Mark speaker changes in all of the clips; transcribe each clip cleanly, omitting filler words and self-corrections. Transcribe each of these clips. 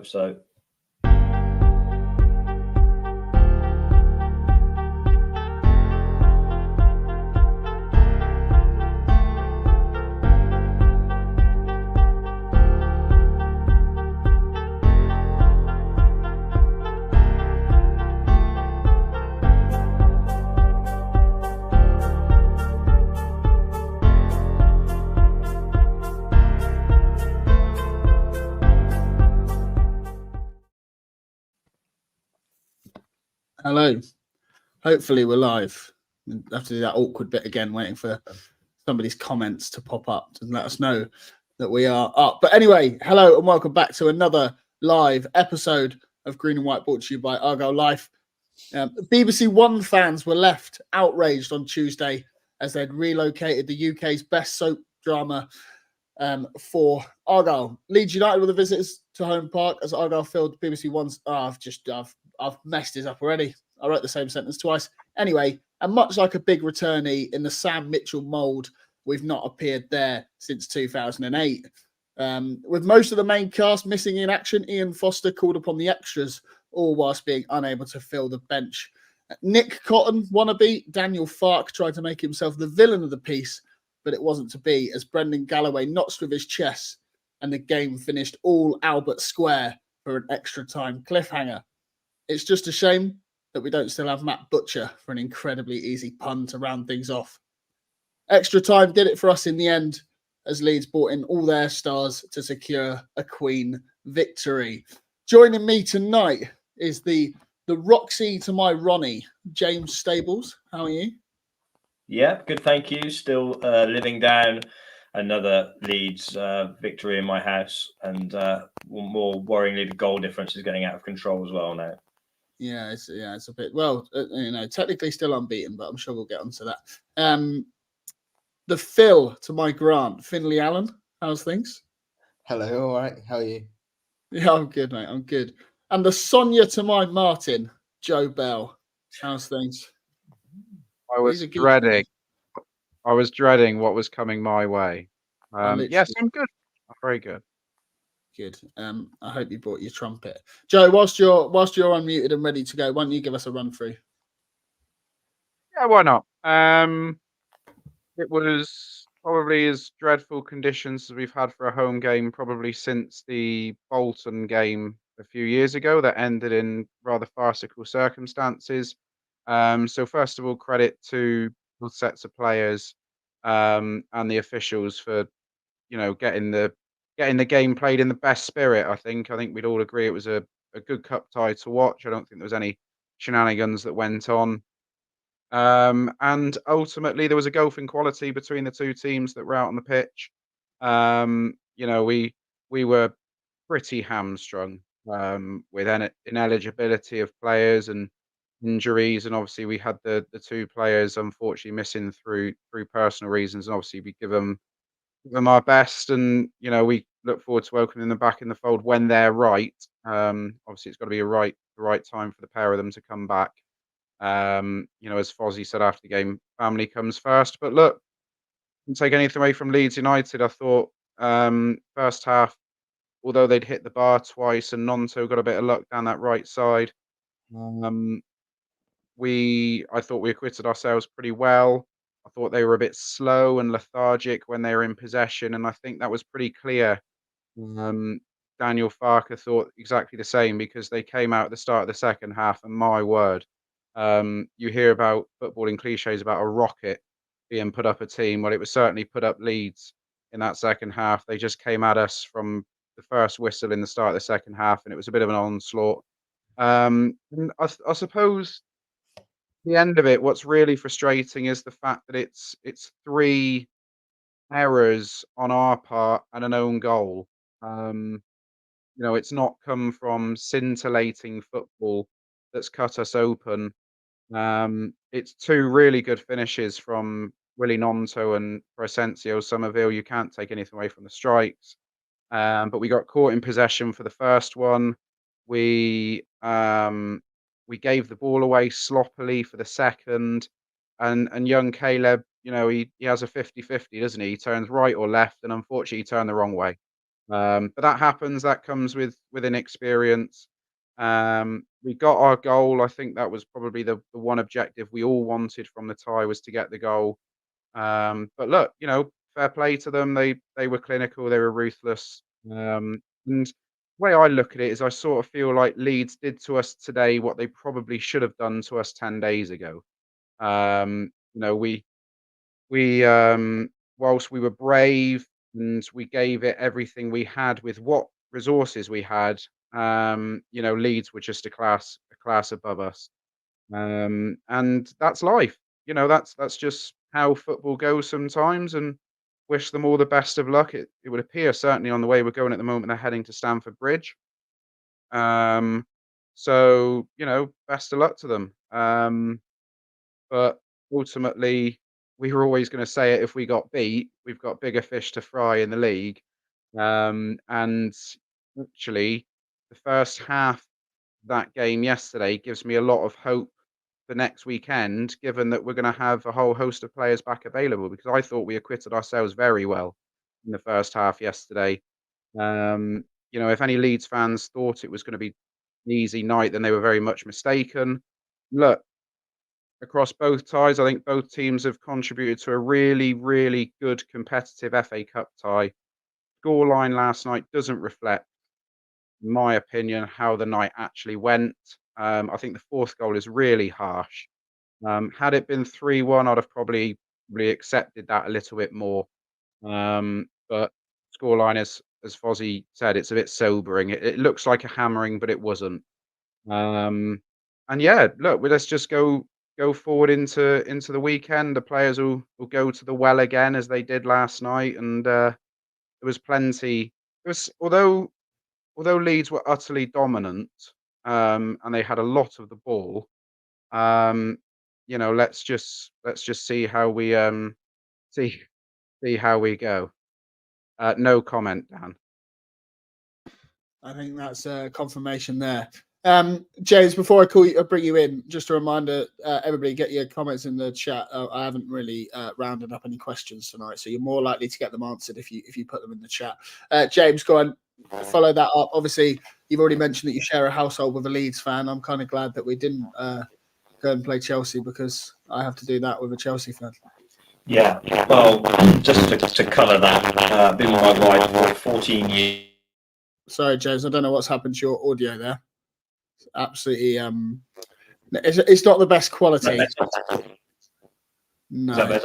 Speaker 1: so.
Speaker 2: Hello. Hopefully we're live. We'll have to do that awkward bit again, waiting for somebody's comments to pop up and let us know that we are up. But anyway, hello and welcome back to another live episode of Green and White, brought to you by Argyle Life. BBC One fans were left outraged on Tuesday as they'd relocated the UK's best soap drama for Argyle. Leeds United were the visitors to Home Park as Argyle filled BBC One's... I've messed this up already. I wrote the same sentence twice. Anyway, and much like a big returnee in the Sam Mitchell mould, we've not appeared there since 2008. With most of the main cast missing in action, Ian Foster called upon the extras, all whilst being unable to fill the bench. Nick Cotton, wannabe, Daniel Farke tried to make himself the villain of the piece, but it wasn't to be, as Brendan Galloway notched with his chest, and the game finished all Albert Square for an extra time cliffhanger. It's just a shame that we don't still have Matt Butcher for an incredibly easy pun to round things off. Extra time did it for us in the end, as Leeds brought in all their stars to secure a Queen victory. Joining me tonight is the Roxy to my Ronnie, James Stables. How are you?
Speaker 1: Yeah, good, thank you. Still living down another Leeds victory in my house, and more worryingly, the goal difference is getting out of control as well now.
Speaker 2: Yeah, it's a bit, well, technically still unbeaten, but I'm sure we'll get onto that. The Phil to my Grant, Finley Allen, how's things?
Speaker 3: Hello, all right, how are you?
Speaker 2: Yeah, I'm good, mate, I'm good. And the Sonia to my Martin, Joe Bell, how's things?
Speaker 4: I was dreading what was coming my way. Yes, I'm good. I'm very good.
Speaker 2: Good. I hope you brought your trumpet. Joe, whilst you're unmuted and ready to go, why don't you give us a run through?
Speaker 4: Yeah, why not? It was probably as dreadful conditions as we've had for a home game probably since the Bolton game a few years ago that ended in rather farcical circumstances. So first of all, credit to both sets of players and the officials for, getting the game played in the best spirit. I think we'd all agree it was a good cup tie to watch. I don't think there was any shenanigans that went on. And ultimately there was a gulf in quality between the two teams that were out on the pitch. We were pretty hamstrung with ineligibility of players and injuries, and obviously we had the two players unfortunately missing through personal reasons, and obviously we give them our best, and we look forward to welcoming them back in the fold when they're right. Obviously it's got to be the right time for the pair of them to come back. As Fozzie said after the game, family comes first. But look, didn't take anything away from Leeds United. I thought first half, although they'd hit the bar twice and Nonto got a bit of luck down that right side, I thought we acquitted ourselves pretty well. I thought they were a bit slow and lethargic when they were in possession, and I think that was pretty clear. Daniel Farke thought exactly the same, because they came out at the start of the second half, and my word, you hear about footballing cliches about a rocket being put up a team. Well, it was certainly put up Leeds in that second half. They just came at us from the first whistle in the start of the second half, and it was a bit of an onslaught. And I suppose the end of it, what's really frustrating is the fact that it's three errors on our part and an own goal. It's not come from scintillating football that's cut us open. It's two really good finishes from Willie Nonto and Crescencio Somerville. You can't take anything away from the strikes. But we got caught in possession for the first one. We gave the ball away sloppily for the second. And young Caleb, he has a 50-50, doesn't he? He turns right or left, and unfortunately he turned the wrong way. But that happens. That comes with inexperience. We got our goal. I think that was probably the one objective we all wanted from the tie, was to get the goal. But look, fair play to them. They were clinical. They were ruthless. And the way I look at it is, I sort of feel like Leeds did to us today what they probably should have done to us 10 days ago. We whilst we were brave and we gave it everything we had with what resources we had, Leeds were just a class above us. And that's life. That's just how football goes sometimes, and wish them all the best of luck. It would appear, certainly on the way we're going at the moment, they're heading to Stamford Bridge. So, best of luck to them. But ultimately, we were always going to say it: if we got beat, we've got bigger fish to fry in the league. And actually, the first half of that game yesterday gives me a lot of hope for next weekend, given that we're going to have a whole host of players back available, because I thought we acquitted ourselves very well in the first half yesterday. If any Leeds fans thought it was going to be an easy night, then they were very much mistaken. Look, across both ties, I think both teams have contributed to a really, really good competitive FA Cup tie. Scoreline last night doesn't reflect, in my opinion, how the night actually went. I think the fourth goal is really harsh. Had it been 3-1, I'd have probably accepted that a little bit more. But scoreline, as Fozzie said, it's a bit sobering. It looks like a hammering, but it wasn't. And yeah, look, let's just go forward into the weekend. The players will go to the well again, as they did last night, and there was plenty. It was, although Leeds were utterly dominant, and they had a lot of the ball. Let's just see how we see how we go. No comment, Dan.
Speaker 2: I think that's a confirmation there. James, before I bring you in, just a reminder, everybody get your comments in the chat. I haven't really rounded up any questions tonight, so you're more likely to get them answered if you put them in the chat. James, go on, follow that up. Obviously, you've already mentioned that you share a household with a Leeds fan. I'm kind of glad that we didn't go and play Chelsea, because I have to do that with a Chelsea fan.
Speaker 1: Yeah, well, just to colour that, been with my wife for 14 years.
Speaker 2: Sorry, James, I don't know what's happened to your audio there. It's absolutely, it's not the best quality. No.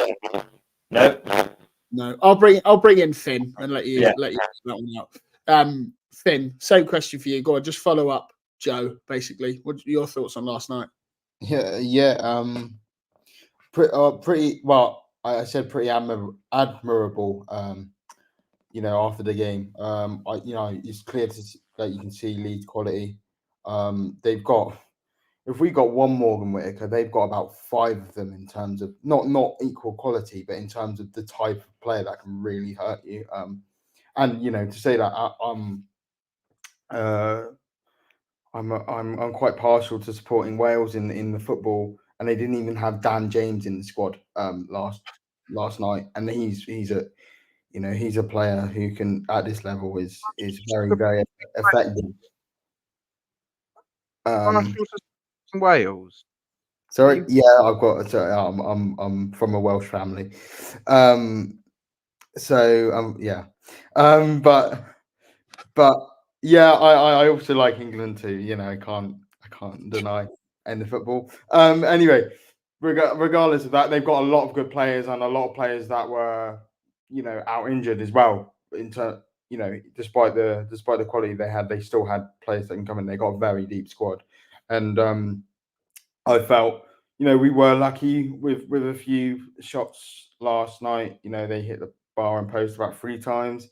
Speaker 2: No. I'll bring in Finn and let you that one out. Finn, same question for you. Go on, just follow up Joe. Basically, what are your thoughts on last night?
Speaker 3: Yeah. Pretty well. I said pretty admirable. After the game, it's clear that you can see Leeds quality. They've got. If we got one Morgan Whittaker, they've got about 5 of them, in terms of not equal quality, but in terms of the type of player that can really hurt you. And to say that I'm quite partial to supporting Wales in the football, and they didn't even have Dan James in the squad last night, and he's a player who can, at this level, is very, very effective.
Speaker 4: Wales.
Speaker 3: Sorry, yeah, I've got. Sorry, I'm from a Welsh family, yeah, but yeah, I also like England too. I can't deny any football. Anyway, regardless of that, they've got a lot of good players, and a lot of players that were out injured as well. Despite the quality they had, they still had players that can come in. They got a very deep squad, and I felt, we were lucky with a few shots last night. They hit the bar and post about 3 times.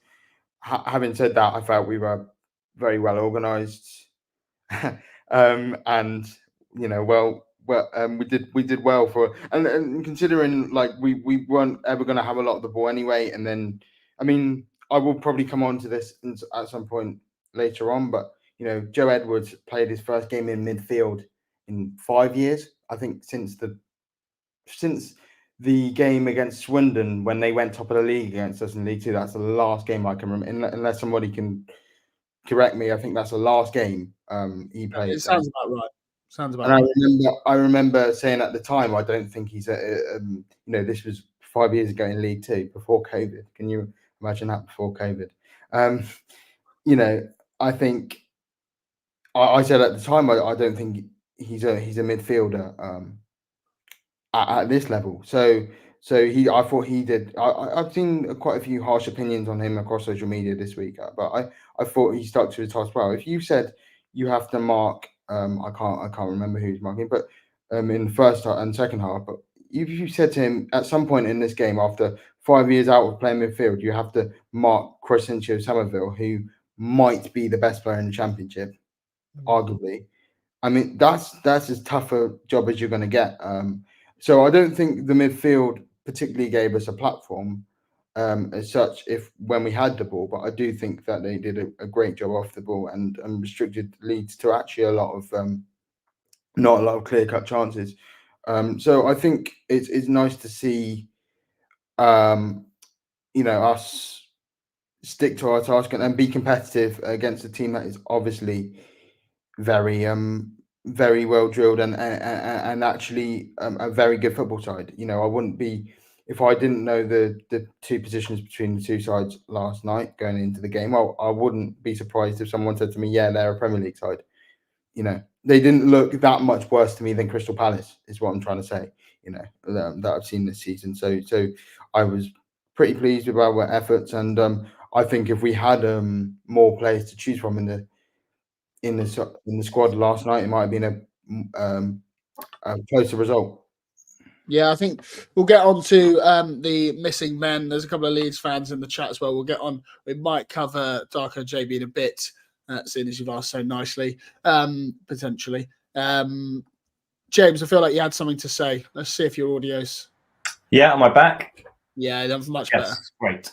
Speaker 3: Having said that, I felt we were very well organised, and we did well for, and considering we weren't ever going to have a lot of the ball anyway. And then, I mean, I will probably come on to this at some point later on, but Joe Edwards played his first game in midfield in 5 years, I think, since the game against Swindon when they went top of the league against us in League Two. That's the last game I can remember, unless somebody can correct me. I think that's the last game he played.
Speaker 2: It sounds about right. Sounds about
Speaker 3: And
Speaker 2: right.
Speaker 3: I remember saying at the time, I don't think he's this was 5 years ago in League Two before COVID. Can you imagine that before COVID? I think I said at the time, I don't think he's a midfielder at this level. So I thought he did. I've seen quite a few harsh opinions on him across social media this week, but I thought he stuck to his task well. If you said you have to mark, I can't remember who's marking, but in the first and second half, but if you said to him at some point in this game after 5 years out of playing midfield, you have to mark Crescencio Somerville, who might be the best player in the Championship, arguably. I mean, that's as tough a job as you're going to get. So I don't think the midfield particularly gave us a platform as such when we had the ball, but I do think that they did a great job off the ball and restricted Leeds to actually not a lot of clear-cut chances. So I think it's nice to see us stick to our task and be competitive against a team that is obviously very very well drilled and actually a very good football side. I wouldn't be, if I didn't know the two positions between the two sides last night going into the game, I wouldn't be surprised if someone said to me, yeah, they're a Premier League side. They didn't look that much worse to me than Crystal Palace, is what I'm trying to say, that I've seen this season. So I was pretty pleased with our efforts, and I think if we had more players to choose from in the squad last night, it might have been a closer result.
Speaker 2: Yeah, I think we'll get on to the missing men. There's a couple of Leeds fans in the chat as well. We'll get on. We might cover Darko JB in a bit, seeing as you've asked so nicely, potentially. James, I feel like you had something to say. Let's see if your audio's...
Speaker 1: Yeah, am I back?
Speaker 2: Yeah, that's much better.
Speaker 1: Great.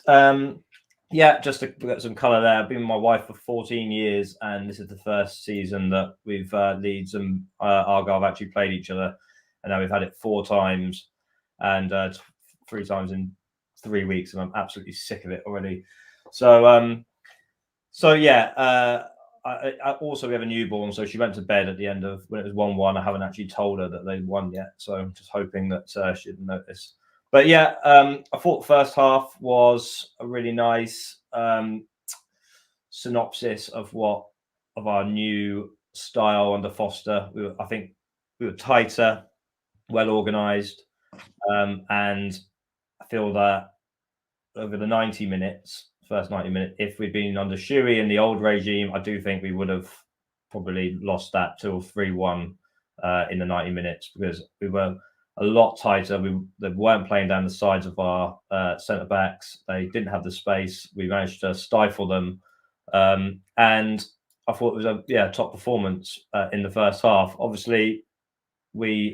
Speaker 1: Yeah, just to get some colour there. I've been with my wife for 14 years, and this is the first season that we've Leeds and Argyle have actually played each other. And now we've had it 4 times and 3 times in 3 weeks, and I'm absolutely sick of it already. So yeah, I also, we have a newborn, so she went to bed at the end of when it was 1-1. I haven't actually told her that they won yet, so I'm just hoping that she didn't notice. But yeah, I thought the first half was a really nice synopsis of our new style under Foster. I think we were tighter, well organised, and I feel that over the 90 minutes, first 90 minutes, if we'd been under Shuey in the old regime, I do think we would have probably lost that 2 or 3-1 in the 90 minutes, because we were a lot tighter. They weren't playing down the sides of our centre backs. They didn't have the space. We managed to stifle them, and I thought it was a top performance in the first half. Obviously, they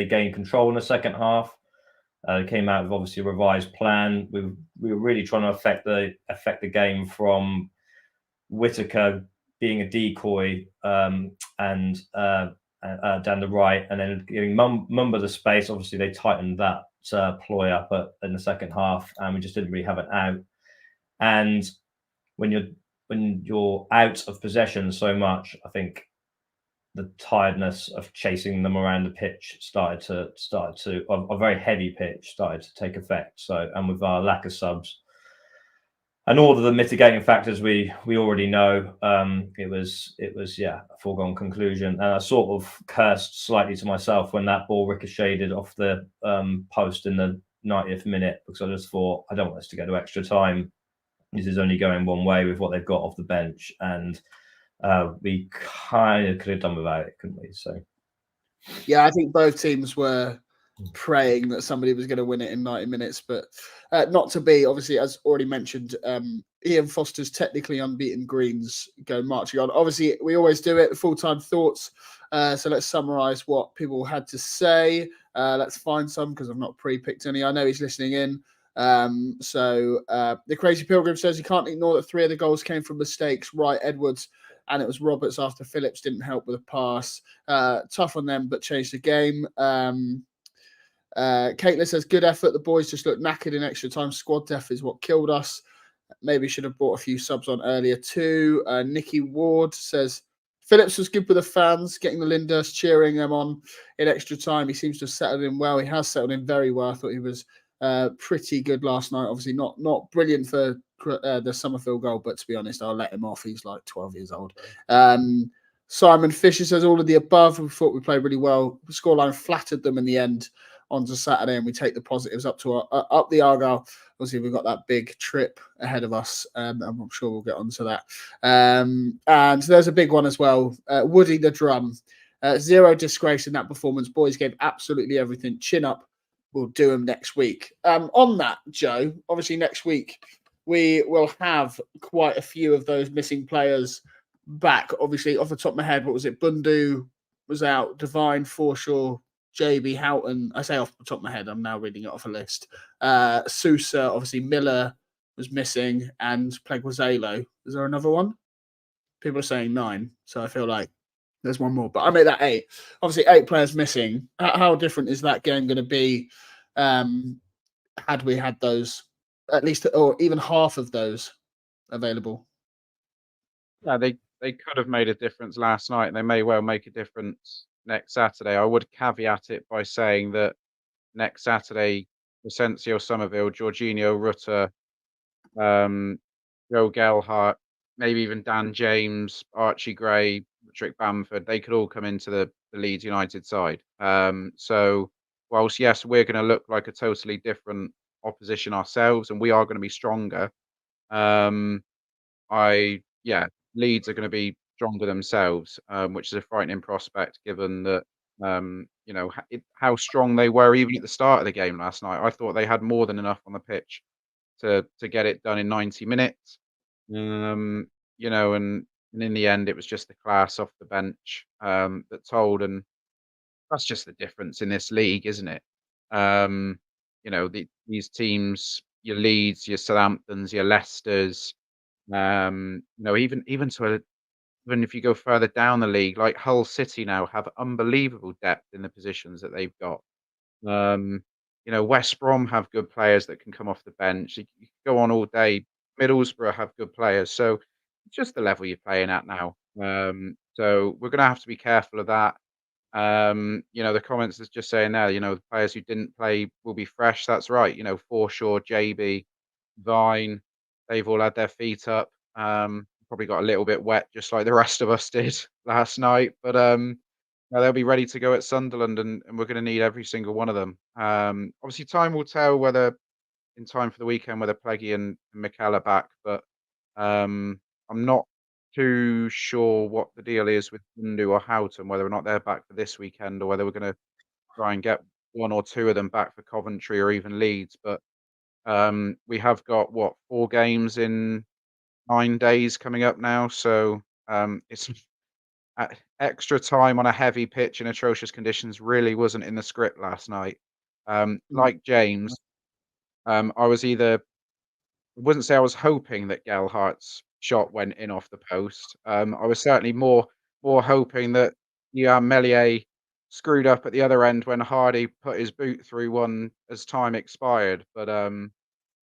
Speaker 1: gained control in the second half. Came out with obviously a revised plan. We were really trying to affect the game from Whittaker being a decoy and down the right, and then giving Mumba the space. Obviously, they tightened that ploy up in the second half, and we just didn't really have it out. And when you're out of possession so much, I think the tiredness of chasing them around the pitch started to a very heavy pitch started to take effect. So, and with our lack of subs and all of the mitigating factors we already know, it was a foregone conclusion. And I sort of cursed slightly to myself when that ball ricocheted off the post in the 90th minute, because I just thought, I don't want us to go to extra time. This is only going one way with what they've got off the bench, and we kind of could have done without it, couldn't we? So,
Speaker 2: yeah, I think both teams were praying that somebody was going to win it in 90 minutes, but not to be. Obviously, as already mentioned, Ian Foster's technically unbeaten Greens go marching on. Obviously, we always do it, full-time thoughts. So let's summarise what people had to say. Let's find some, because I've not pre-picked any. I know he's listening in. So the Crazy Pilgrim says you can't ignore that 3 of the goals came from mistakes. Wright, Edwards, and it was Roberts after Phillips didn't help with a pass. Tough on them, but changed the game. Caitlin says, good effort. The boys just looked knackered in extra time. Squad depth is what killed us. Maybe should have brought a few subs on earlier too. Nikki Ward says, Phillips was good with the fans, getting the Linders, cheering them on in extra time. He seems to have settled in well. He has settled in very well. I thought he was pretty good last night. Obviously not brilliant for the Summerfield goal, but to be honest, I'll let him off. He's like 12 years old. Simon Fisher says all of the above. We thought we played really well. The scoreline flattered them in the end onto Saturday, and we take the positives up to up the Argyle. Obviously, we've got that big trip ahead of us. I'm sure we'll get onto that. And there's a big one as well. Woody the Drum. Zero disgrace in that performance. Boys gave absolutely everything. Chin up. We'll do them next week. On that, Joe, obviously next week we will have quite a few of those missing players back. Obviously, off the top of my head, what was it? Bundu was out. Divine, Forshaw, JB Houghton. I say off the top of my head. I'm now reading it off a list. Sousa, obviously Miller was missing, and Pleguizelo. Is there another one? People are saying 9, so I feel like there's one more. But I made that 8. Obviously, 8 players missing. How different is that game going to be had we had those, at least, or even half of those available?
Speaker 4: Yeah, they could have made a difference last night, and they may well make a difference next Saturday. I would caveat it by saying that next Saturday, Asensio Somerville, Jorginho Rutter, Joe Gelhardt, maybe even Dan James, Archie Gray, Patrick Bamford, they could all come into the Leeds United side. So whilst, yes, we're going to look like a totally different opposition ourselves, and we are going to be stronger, Leeds are going to be stronger themselves, which is a frightening prospect given that, how strong they were even at the start of the game last night. I thought they had more than enough on the pitch to get it done in 90 minutes. And in the end, it was just the class off the bench that told. And that's just the difference in this league, isn't it? These teams, your Leeds, your Southamptons, your Leicesters, even if you go further down the league, like Hull City now have unbelievable depth in the positions that they've got. West Brom have good players that can come off the bench. You can go on all day. Middlesbrough have good players. So it's just the level you're playing at now. So we're going to have to be careful of that. The comments is just saying there, the players who didn't play will be fresh. That's right. Forshaw, JB, Vine, they've all had their feet up. Probably got a little bit wet, just like the rest of us did last night. But they'll be ready to go at Sunderland, and we're going to need every single one of them. Obviously, time will tell whether in time for the weekend whether Pleggy and Mikel are back. But I'm not too sure what the deal is with Bundu or Houghton, whether or not they're back for this weekend, or whether we're going to try and get 1 or 2 of them back for Coventry or even Leeds. But we have got 4 games in 9 days coming up now, so it's extra time on a heavy pitch in atrocious conditions really wasn't in the script last night. Like James, I wouldn't say I was hoping that Gelhardt's shot went in off the post. I was certainly more hoping that Meslier screwed up at the other end when Hardy put his boot through one as time expired. But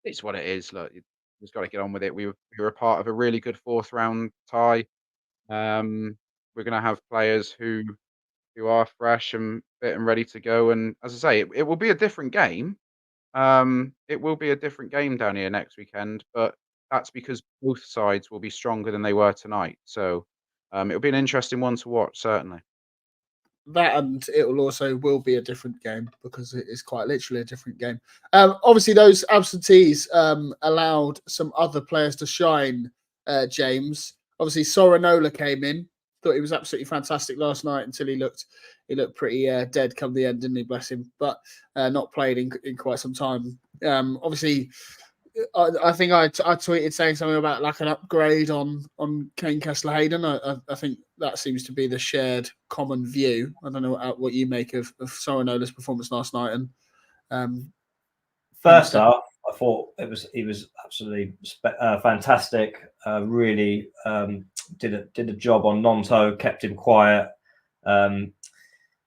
Speaker 4: it's what it is. Look, you just got to get on with it. We were a part of a really good 4th round tie. We're going to have players who are fresh and fit and ready to go. And as I say, it will be a different game. It will be a different game down here next weekend, but that's because both sides will be stronger than they were tonight. So it'll be an interesting one to watch, certainly.
Speaker 2: That, and it will be a different game because it is quite literally a different game. Obviously, those absentees allowed some other players to shine. James, obviously, Sorinola came in. Thought he was absolutely fantastic last night until he looked pretty dead come the end, didn't he? Bless him. But not played in quite some time. Obviously, I think I tweeted saying something about like an upgrade on Kane Kessler-Hayden. I think that seems to be the shared common view. I don't know what you make of Sorinola's performance last night. And
Speaker 1: first half, I thought he was absolutely fantastic. Really did a job on Nonto, kept him quiet.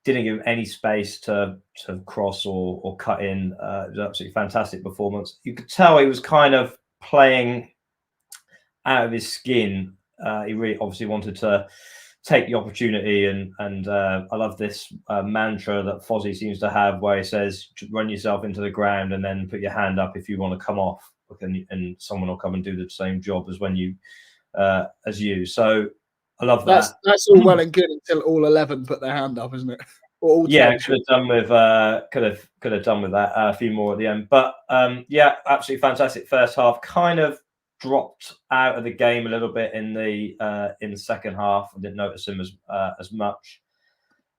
Speaker 1: didn't give him any space to cross or cut in. It was an absolutely fantastic performance. You could tell he was kind of playing out of his skin. He really obviously wanted to take the opportunity, and I love this mantra that Fozzie seems to have, where he says, "Run yourself into the ground and then put your hand up if you want to come off, and someone will come and do the same job as you." So I love that.
Speaker 2: That's all well and good until all 11 put their hand up, isn't it? Or all 10,
Speaker 1: could have done with that a few more at the end, but absolutely fantastic first half. Kind of dropped out of the game a little bit in the second half. I didn't notice him as much,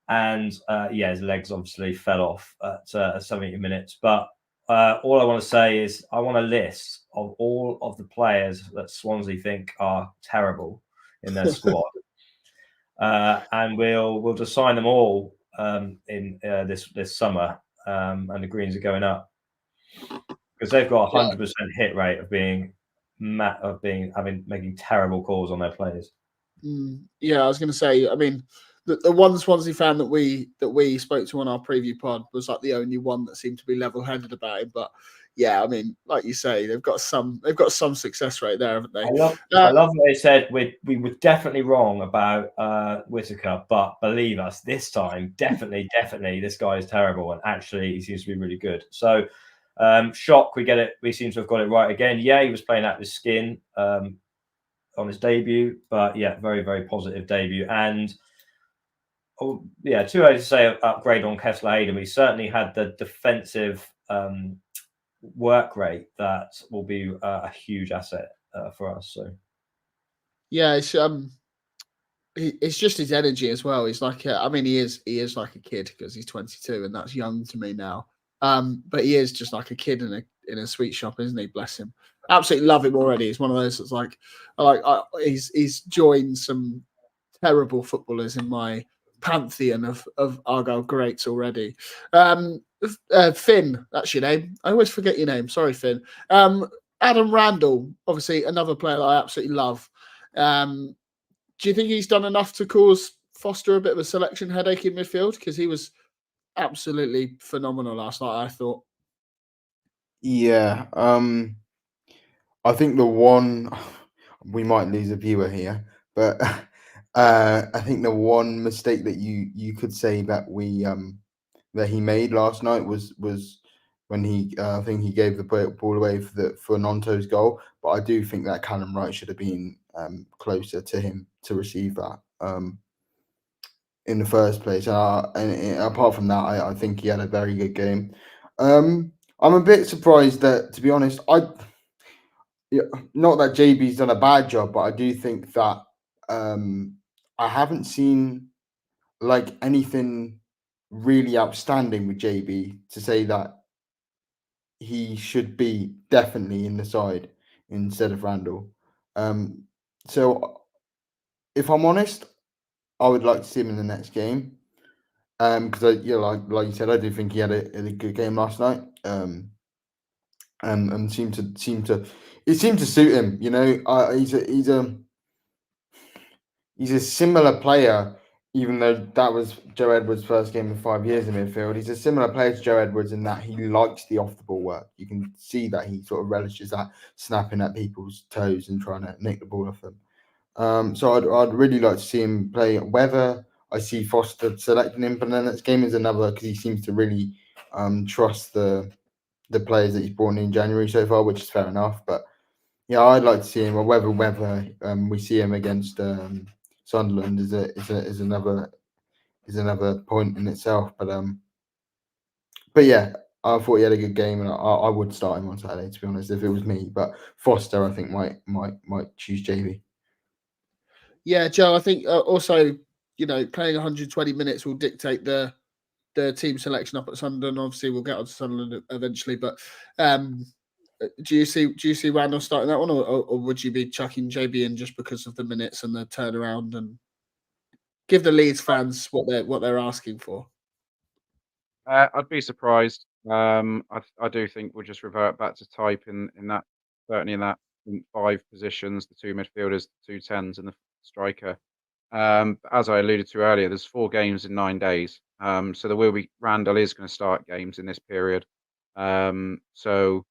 Speaker 1: and his legs obviously fell off at 70 minutes. But all I want to say is I want a list of all of the players that Swansea think are terrible in their squad, and we'll just sign them all in this summer, and the Greens are going up because they've got 100% hit rate of making terrible calls on their players.
Speaker 2: I was going to say, I mean, the one Swansea fan that we spoke to on our preview pod was like the only one that seemed to be level-headed about it. But I mean, like you say, they've got some success rate there, haven't they?
Speaker 1: I love what they said. We were definitely wrong about Issaka, but believe us, this time, definitely, this guy is terrible, and actually, he seems to be really good. So, shock, we get it. We seem to have got it right again. Yeah, he was playing out of his skin on his debut, but very, very positive debut. And too early to say upgrade on Kessler Hayden. We certainly had the defensive work rate that will be a huge asset for us. So
Speaker 2: it's just his energy as well. He's like he is like a kid because he's 22, and that's young to me now. But he is just like a kid in a sweet shop, isn't he? Bless him. Absolutely love him already. He's one of those that's he's joined some terrible footballers in my pantheon of Argyle greats already. Finn, that's your name. I always forget your name. Sorry, Finn. Adam Randell, obviously another player that I absolutely love. Do you think he's done enough to cause Foster a bit of a selection headache in midfield? Because he was absolutely phenomenal last night, I thought.
Speaker 3: Yeah. I think the one, we might lose a viewer here, but I think the one mistake that you could say that that he made last night was when I think he gave the ball away for Nonto's goal. But I do think that Callum Wright should have been closer to him to receive that in the first place. And apart from that, I think he had a very good game. I'm a bit surprised that, to be honest, not that JB's done a bad job, but I do think that I haven't seen like anything really outstanding with JB to say that he should be definitely in the side instead of Randell. So if I'm honest, I would like to see him in the next game. Because like you said, I do think he had a good game last night. And seemed to suit him. You know, he's a similar player, even though that was Joe Edwards' first game in 5 years in midfield. He's a similar player to Joe Edwards in that he likes the off the ball work. You can see that he sort of relishes that, snapping at people's toes and trying to nick the ball off them. So I'd really like to see him play. Whether I see Foster selecting him for the next game is another, because he seems to really trust the players that he's brought in January so far, which is fair enough. But yeah, I'd like to see him. Or whether we see him against Sunderland is another point in itself. But yeah, I thought he had a good game, and I would start him on Saturday, to be honest, if it was me. But Foster, I think might choose JB.
Speaker 2: Yeah, Joe, I think also, playing 120 minutes will dictate the team selection up at Sunderland. Obviously, we'll get on to Sunderland eventually, but do you see Randell starting that one, or would you be chucking JB in just because of the minutes and the turnaround, and give the Leeds fans what they're asking for?
Speaker 4: I'd be surprised. I do think we'll just revert back to type in that, certainly in that 5 positions, the 2 midfielders, the 2 10s, and the striker. As I alluded to earlier, there's 4 games in 9 days. So there will be Randell is going to start games in this period. So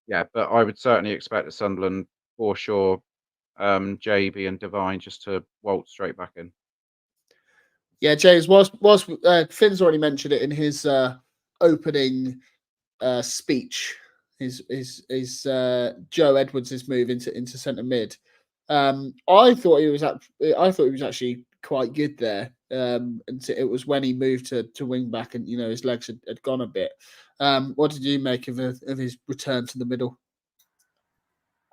Speaker 4: yeah, but I would certainly expect the Sunderland for sure, JB and Divine just to waltz straight back in.
Speaker 2: Yeah, James, Finn's already mentioned it in his opening speech. His Joe Edwards' move into centre mid. I thought he was actually quite good there. And it was when he moved to wing back, and his legs had gone a bit. What did you make of his return to the middle?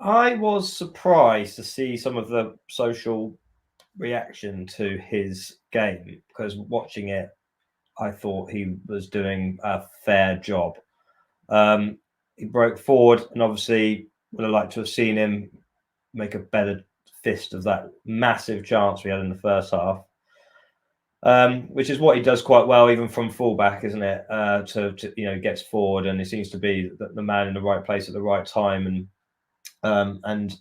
Speaker 1: I was surprised to see some of the social reaction to his game, because watching it, I thought he was doing a fair job. He broke forward, and obviously would have liked to have seen him make a better fist of that massive chance we had in the first half, which is what he does quite well, even from fullback, isn't it? Gets forward, and he seems to be the man in the right place at the right time, and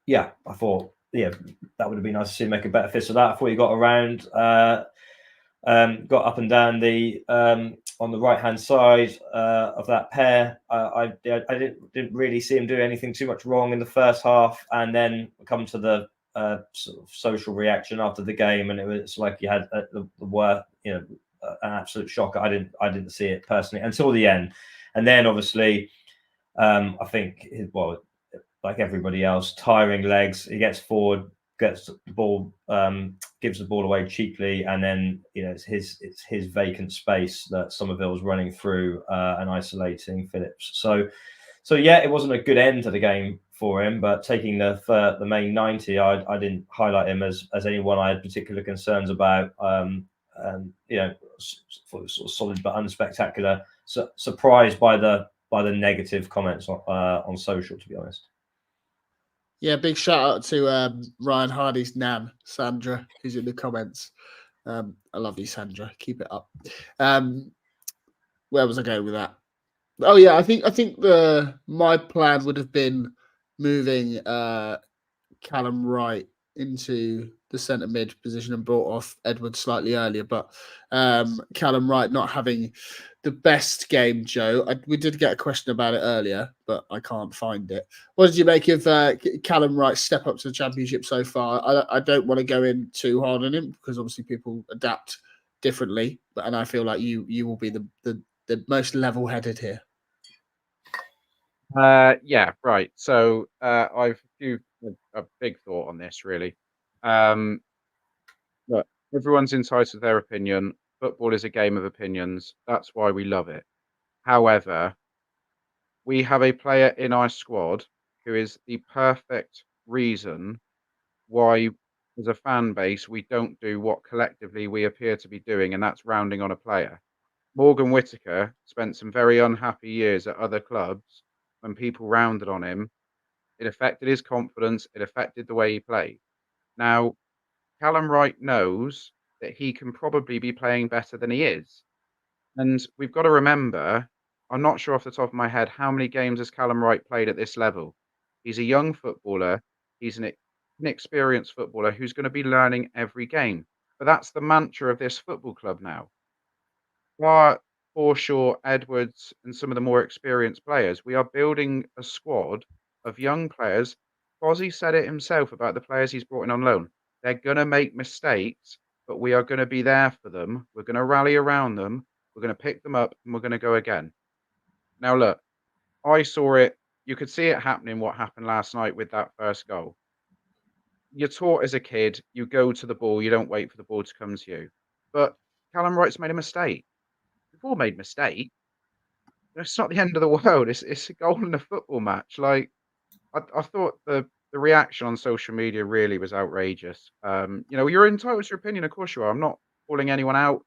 Speaker 1: yeah, I thought that would have been nice to see him make a better fist of that. I thought he got around. Got up and down the on the right hand side of that pair. I didn't really see him do anything too much wrong in the first half, and then come to the sort of social reaction after the game, and it was like you had the worst, an absolute shocker. I didn't see it personally until the end, and then obviously I think like everybody else, tiring legs. He gets forward, gets the ball, gives the ball away cheaply, and then it's his vacant space that Somerville's running through and isolating Phillips. So yeah, it wasn't a good end to the game for him, but taking the main 90, I didn't highlight him as anyone I had particular concerns about. Sort of solid but unspectacular. So surprised by the negative comments on social, to be honest.
Speaker 2: Yeah, big shout out to Ryan Hardy's nan, Sandra, who's in the comments. I love you, Sandra. Keep it up. Where was I going with that? Oh yeah, I think my plan would have been moving Callum Wright into the centre mid position and brought off Edwards slightly earlier, but Callum Wright not having the best game, Joe. We did get a question about it earlier, but I can't find it. What did you make of Callum Wright's step up to the Championship so far? I don't want to go in too hard on him, because obviously people adapt differently, and I feel like you will be the most level-headed here.
Speaker 4: Yeah, right. So I've a big thought on this, really. Look, everyone's entitled to their opinion. Football is a game of opinions. That's why we love it. However, we have a player in our squad who is the perfect reason why, as a fan base, we don't do what collectively we appear to be doing, and that's rounding on a player. Morgan Whittaker spent some very unhappy years at other clubs when people rounded on him. It affected his confidence. It affected the way he played. Now, Callum Wright knows that he can probably be playing better than he is. And we've got to remember, I'm not sure off the top of my head, how many games has Callum Wright played at this level? He's a young footballer. He's an inexperienced footballer who's going to be learning every game. But that's the mantra of this football club now. Forshaw, Edwards, and some of the more experienced players, we are building a squad of young players. Fozzie said it himself about the players he's brought in on loan. They're going to make mistakes, but we are going to be there for them. We're going to rally around them. We're going to pick them up, and we're going to go again. Now, look, I saw it. You could see it happening, what happened last night with that first goal. You're taught as a kid, you go to the ball, you don't wait for the ball to come to you. But Callum Wright's made a mistake. We've all made mistakes. It's not the end of the world. It's a goal in a football match. Like, I thought the reaction on social media really was outrageous. You're entitled to your opinion, of course you are. I'm not calling anyone out.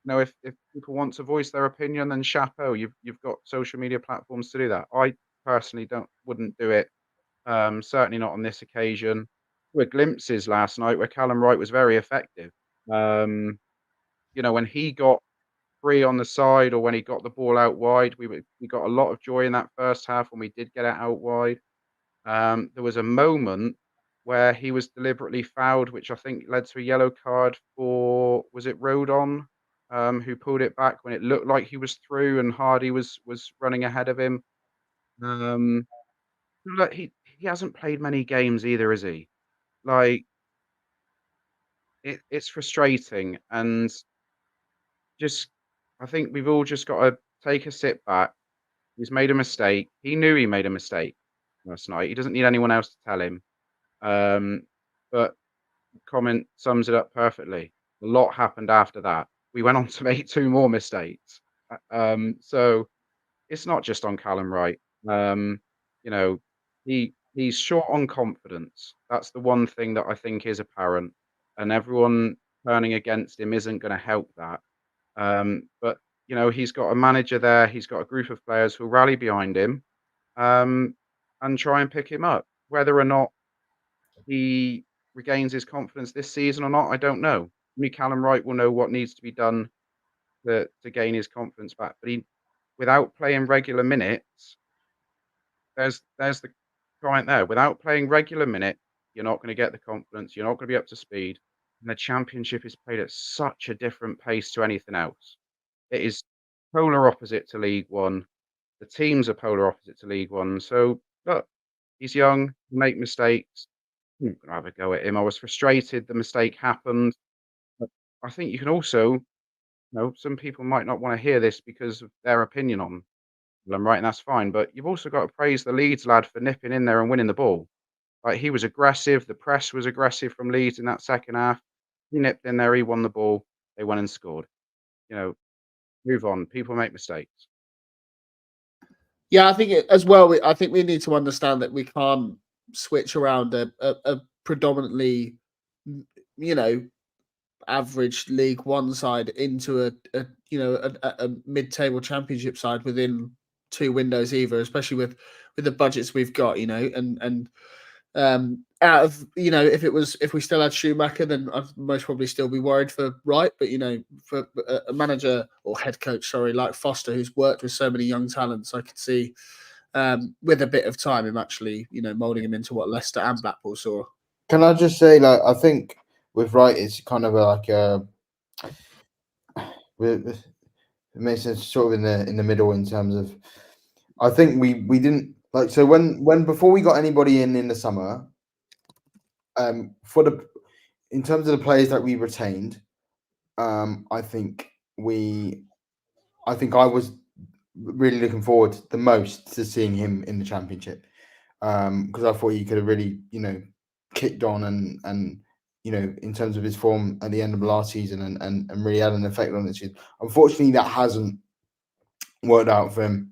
Speaker 4: If people want to voice their opinion, then chapeau. You've got social media platforms to do that. I personally wouldn't do it. Certainly not on this occasion. There were glimpses last night where Callum Wright was very effective. When he got free on the side, or when he got the ball out wide, we got a lot of joy in that first half when we did get it out wide. There was a moment where he was deliberately fouled, which I think led to a yellow card for, was it Rodon, who pulled it back when it looked like he was through and Hardy was running ahead of him. Look, he hasn't played many games either, is he? Like, it's frustrating, and just I think we've all just got to take a sit back. He's made a mistake. He knew he made a mistake last night. He doesn't need anyone else to tell him. But comment sums it up perfectly. A lot happened after that. We went on to make 2 more mistakes. So it's not just on Callum Wright. You know, he's short on confidence. That's the one thing that I think is apparent, and everyone turning against him isn't going to help that. But he's got a manager there. He's got a group of players who'll rally behind him, and try and pick him up. Whether or not he regains his confidence this season or not, I don't know. Only Callum Wright will know what needs to be done to gain his confidence back. But without playing regular minutes, there's the client there. Without playing regular minutes, you're not going to get the confidence. You're not going to be up to speed. And the Championship is played at such a different pace to anything else. It is polar opposite to League One. The teams are polar opposite to League One. So look, he's young, he'll make mistakes. I'm going to have a go at him. I was frustrated the mistake happened. But I think you can also, some people might not want to hear this because of their opinion on them, right? And that's fine. But you've also got to praise the Leeds lad for nipping in there and winning the ball. Like, he was aggressive. The press was aggressive from Leeds in that second half. He nipped in there. He won the ball. They went and scored. Move on. People make mistakes.
Speaker 2: Yeah, I think as well. I think we need to understand that we can't switch around a predominantly, average League One side into a mid-table Championship side within 2 windows either, especially with the budgets we've got, and out of if we still had Schumacher, then I'd most probably still be worried for Wright. But for a manager or head coach, like Foster, who's worked with so many young talents, I could see with a bit of time him actually molding him into what Leicester and Blackpool saw.
Speaker 3: Can I just say, I think with Wright, it's kind of it makes sense sort of in the middle in terms of, I think we didn't so when before we got anybody in the summer, in terms of the players that we retained, I think I was really looking forward the most to seeing him in the Championship, because I thought he could have really kicked on and in terms of his form at the end of last season and really had an effect on it. Unfortunately, that hasn't worked out for him.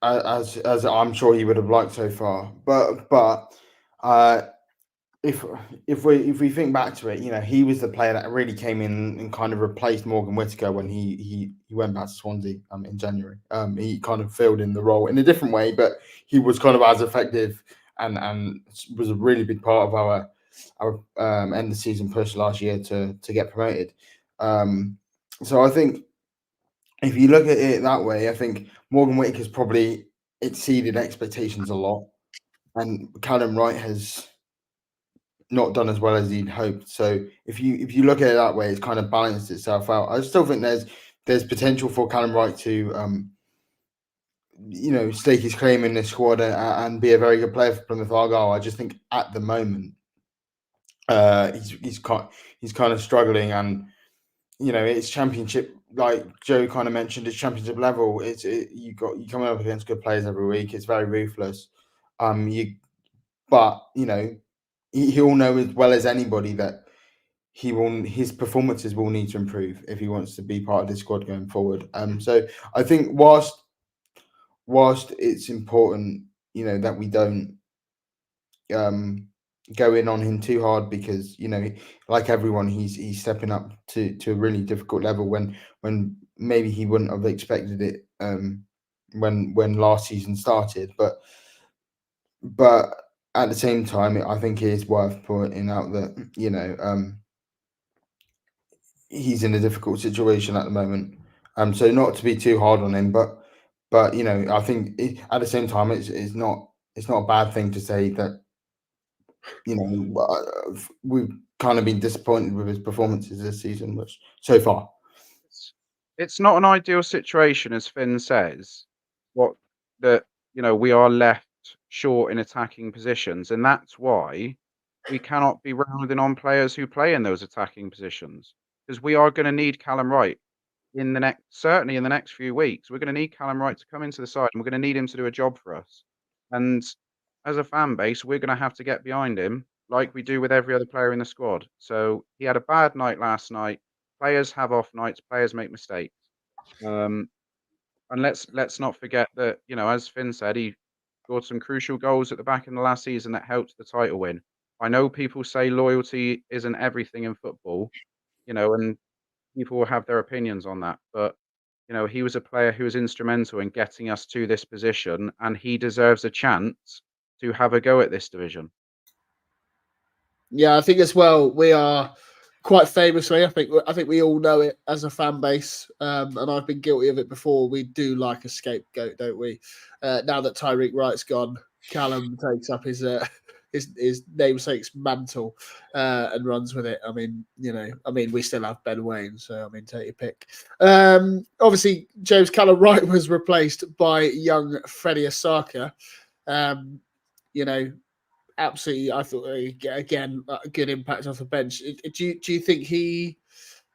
Speaker 3: As I'm sure he would have liked so far, but if we think back to it, he was the player that really came in and kind of replaced Morgan Whittaker when he went back to Swansea in January. He kind of filled in the role in a different way, but he was kind of as effective and was a really big part of our end of season push last year to get promoted. So I think if you look at it that way, I think Morgan Whittaker's probably exceeded expectations a lot, and Callum Wright has not done as well as he'd hoped. So if you look at it that way, it's kind of balanced itself out. I still think there's potential for Callum Wright to stake his claim in this squad and be a very good player for Plymouth Argyle. I just think at the moment he's kind of struggling, and it's Championship, like Joe kind of mentioned, it's Championship level. You coming up against good players every week. It's very ruthless. He'll know as well as anybody that his performances will need to improve if he wants to be part of this squad going forward. So I think whilst it's important, that we don't go in on him too hard, because like everyone, he's stepping up to a really difficult level when maybe he wouldn't have expected it when last season started, but at the same time, I think it is worth pointing out that he's in a difficult situation at the moment. So not to be too hard on him, but I think at the same time, it's it's not a bad thing to say that, you know, we've kind of been disappointed with his performances this season, which so far.
Speaker 4: It's not an ideal situation, as Finn says. That we are left short in attacking positions, and that's why we cannot be rounding on players who play in those attacking positions, because we are going to need Callum Wright certainly in the next few weeks. We're going to need Callum Wright to come into the side, and we're going to need him to do a job for us. And as a fan base, we're going to have to get behind him like we do with every other player in the squad. So he had a bad night last night. Players have off nights. Players make mistakes. And let's not forget that, as Finn said, he scored some crucial goals at the back in the last season that helped the title win. I know people say loyalty isn't everything in football, and people will have their opinions on that. But, he was a player who was instrumental in getting us to this position, and he deserves a chance to have a go at this division.
Speaker 2: Yeah, I think as well, we are quite famously, I think we all know it as a fan base, and I've been guilty of it before. We do like a scapegoat, don't we? Now that Tyreek Wright's gone, Callum takes up his namesake's mantle and runs with it. I mean, we still have Ben Waine, so take your pick. Obviously, James, Callum Wright was replaced by young Freddie Issaka. Absolutely, I thought again a good impact off the bench. Do you think he?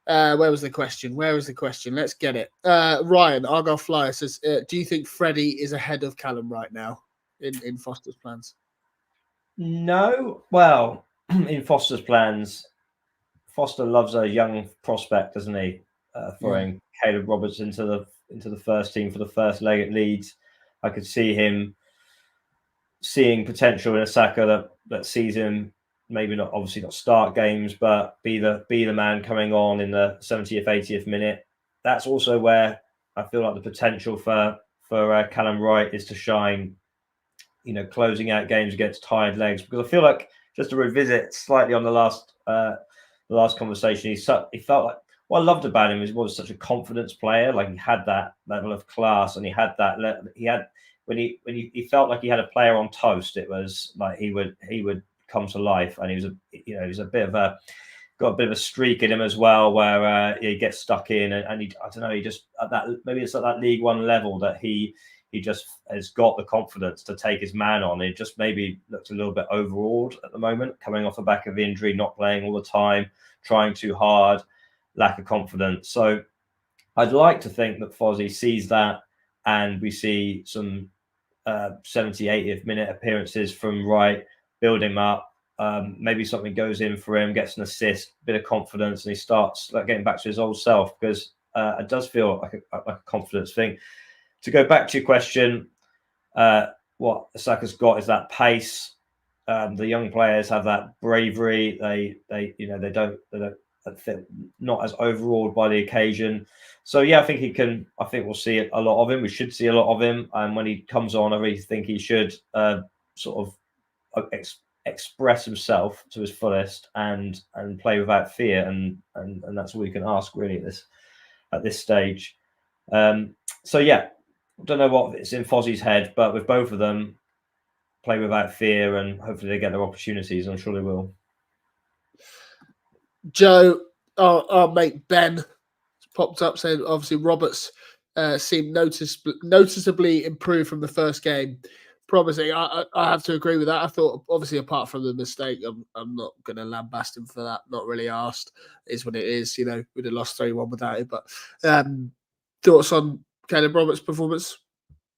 Speaker 2: Where was the question? Let's get it. Ryan Argyle Flyer says, "Do you think Freddie is ahead of Callum right now in Foster's plans?"
Speaker 1: No. Well, in Foster's plans, Foster loves a young prospect, doesn't he? Throwing Caleb Roberts into the first team for the first leg at Leeds. I could see him seeing potential in Issaka that sees him maybe obviously not start games, but be the man coming on in the 70th, 80th minute. That's also where I feel like the potential for Callum Wright is to shine, closing out games against tired legs. Because I feel like, just to revisit slightly on the last conversation, he felt like, what I loved about him is he was such a confidence player. Like, he had that level of class, and he had when he felt like he had a player on toast, it was like he would come to life, and he was got a bit of a streak in him as well, where he gets stuck in, and he just at that, maybe it's at that League One level that he just has got the confidence to take his man on. It just maybe looks a little bit overawed at the moment, coming off the back of injury, not playing all the time, trying too hard, lack of confidence. So I'd like to think that Fozzie sees that, and we see some 70, 80th minute appearances from Wright, build him up. Maybe something goes in for him, gets an assist, bit of confidence, and he starts getting back to his old self, because it does feel like a confidence thing. To go back to your question, what Issaka's got is that pace. The young players have that bravery. They're not as overawed by the occasion. So yeah, I think we'll see a lot of him. We should see a lot of him. And when he comes on, I really think he should sort of express himself to his fullest and play without fear. And that's all you can ask really at this stage. So yeah, I don't know what it's in Fozzie's head, but with both of them, play without fear, and hopefully they get their opportunities. I'm sure they will.
Speaker 2: Joe, our mate Ben popped up saying, obviously Roberts seemed noticeably improved from the first game. Promising. I have to agree with that. I thought, obviously, apart from the mistake, I'm not going to lambast him for that. Not really asked. It is what it is. We'd have lost 3-1 without it. But thoughts on Caleb Roberts' performance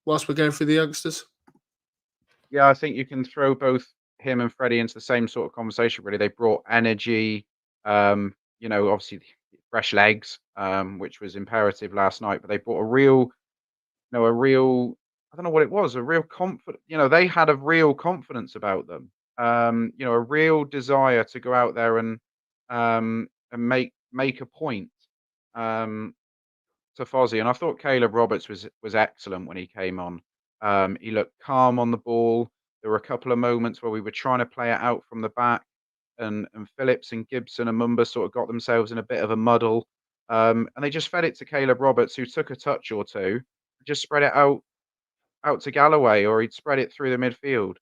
Speaker 2: whilst we're going through the youngsters?
Speaker 4: Yeah, I think you can throw both him and Freddie into the same sort of conversation, really. They brought energy, obviously fresh legs, which was imperative last night, but they brought a real, I don't know what it was, a real confidence. They had a real confidence about them, a real desire to go out there and make a point to Fozzie. And I thought Caleb Roberts was excellent when he came on. He looked calm on the ball. There were a couple of moments where we were trying to play it out from the back, and Phillips and Gibson and Mumba sort of got themselves in a bit of a muddle. And they just fed it to Caleb Roberts, who took a touch or two, just spread it out out to Galloway, or he'd spread it through the midfield.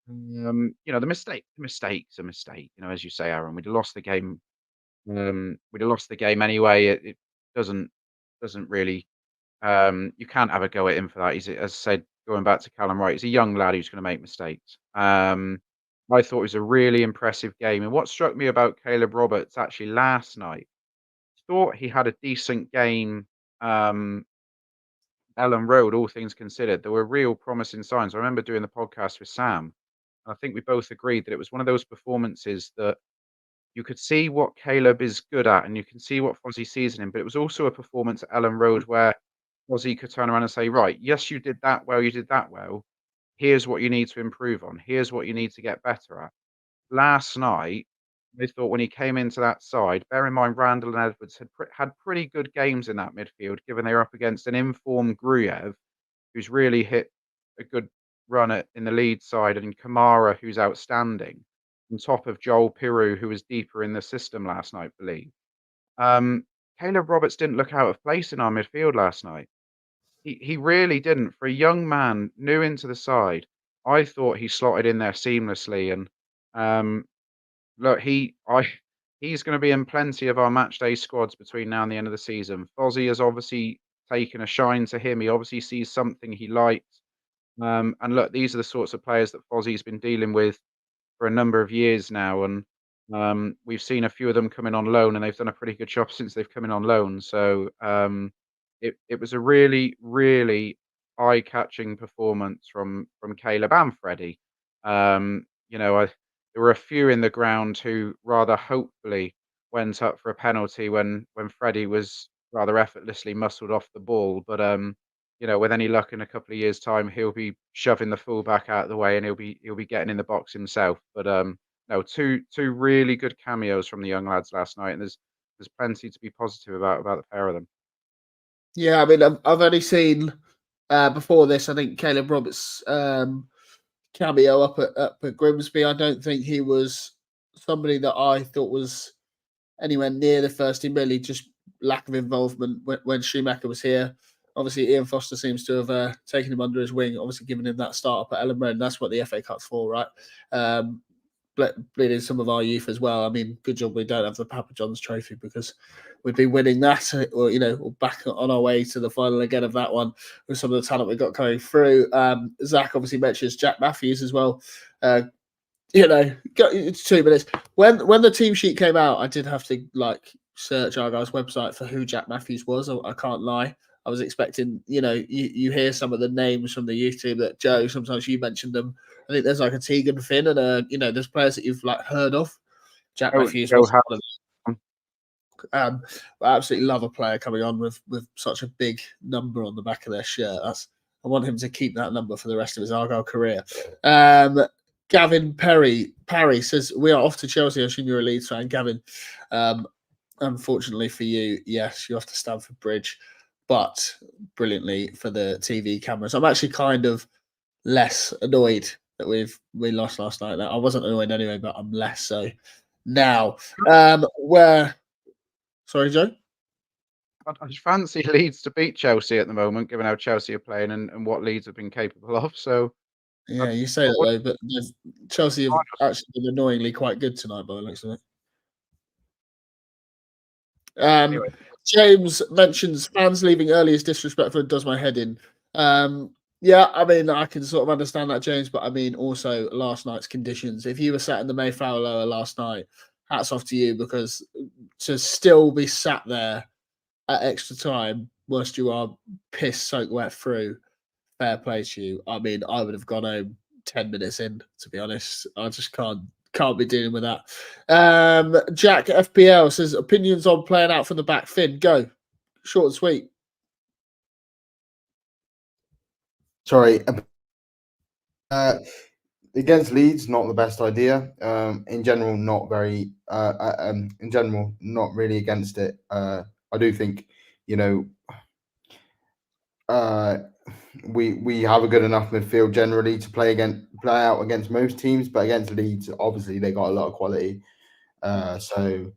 Speaker 4: The mistake's a mistake. As you say, Aaron, we'd have lost the game. We'd have lost the game anyway. It doesn't really. You can't have a go at him for that. He's, as I said, going back to Callum Wright, he's a young lad who's going to make mistakes. I thought it was a really impressive game. And what struck me about Caleb Roberts actually last night, thought he had a decent game. Ellen Road, all things considered, there were real promising signs. I remember doing the podcast with Sam. And I think we both agreed that it was one of those performances that you could see what Caleb is good at and you can see what Fozzie sees in him. But it was also a performance at Ellen Road where Fozzie could turn around and say, right, yes, you did that well, you did that well. Here's what you need to improve on. Here's what you need to get better at. Last night, I thought when he came into that side, bear in mind Randell and Edwards had pretty good games in that midfield, given they were up against an informed Gruyev, who's really hit a good run in the Leeds side, and Kamara, who's outstanding, on top of Joel Piru, who was deeper in the system last night, I believe. Caleb Roberts didn't look out of place in our midfield last night. He really didn't. For a young man new into the side, I thought he slotted in there seamlessly. And look, he's going to be in plenty of our match day squads between now and the end of the season. Fozzie has obviously taken a shine to him. He obviously sees something he likes. And look, these are the sorts of players that Fozzie's been dealing with for a number of years now. And we've seen a few of them coming on loan, and they've done a pretty good job since they've come in on loan. So it was a really, really eye-catching performance from Caleb and Freddie. There were a few in the ground who rather hopefully went up for a penalty when Freddie was rather effortlessly muscled off the ball. But with any luck, in a couple of years' time, he'll be shoving the fullback out of the way and he'll be getting in the box himself. But no, two really good cameos from the young lads last night, and there's plenty to be positive about the pair of them.
Speaker 2: Yeah, I mean, I've only seen before this, I think Caleb Roberts cameo up at Grimsby. I don't think he was somebody that I thought was anywhere near the first team, really just lack of involvement when Schumacher was here. Obviously, Ian Foster seems to have taken him under his wing, obviously giving him that start up at Ellen Road, and that's what the FA Cup's for, right? Bleeding some of our youth as well. I mean, good job we don't have the Papa John's trophy, because we'd be winning that, or back on our way to the final again of that one with some of the talent we got coming through. Zach obviously mentions Jack Matthews as well. It's 2 minutes. When the team sheet came out, I did have to search Argyle's website for who Jack Matthews was. I can't lie. I was expecting, you hear some of the names from the youth team that Joe, sometimes you mentioned them. I think there's a Tegan Finn and there's players that you've heard of. Jack Matthews was one of them. I absolutely love a player coming on with such a big number on the back of their shirt. I want him to keep that number for the rest of his Argyle career. Gavin Parry says, we are off to Chelsea. I assume you're a Leeds fan, Gavin. Unfortunately for you, yes, you have to Stamford Bridge, but brilliantly for the TV cameras. I'm actually kind of less annoyed that we lost last night. I wasn't annoyed anyway, but I'm less so now. Sorry, Joe?
Speaker 4: I just fancy Leeds to beat Chelsea at the moment, given how Chelsea are playing and what Leeds have been capable of. So
Speaker 2: yeah, you say that way, but Chelsea have actually been annoyingly quite good tonight by the looks of it. Anyway. James mentions fans leaving early is disrespectful and does my head in. Yeah, I mean, I can sort of understand that, James, but I mean, also last night's conditions. If you were sat in the Mayflower Lower last night, hats off to you, because to still be sat there at extra time whilst you are piss soaked wet through, fair play to you. I mean, I would have gone home 10 minutes in, to be honest. I just can't be dealing with that. Jack FPL says, opinions on playing out from the back. Finn, go. Short and sweet.
Speaker 3: Sorry. Against Leeds, not the best idea. In general, not very. In general, not really against it. I do think, we have a good enough midfield generally to play out against most teams, but against Leeds, obviously they got a lot of quality. So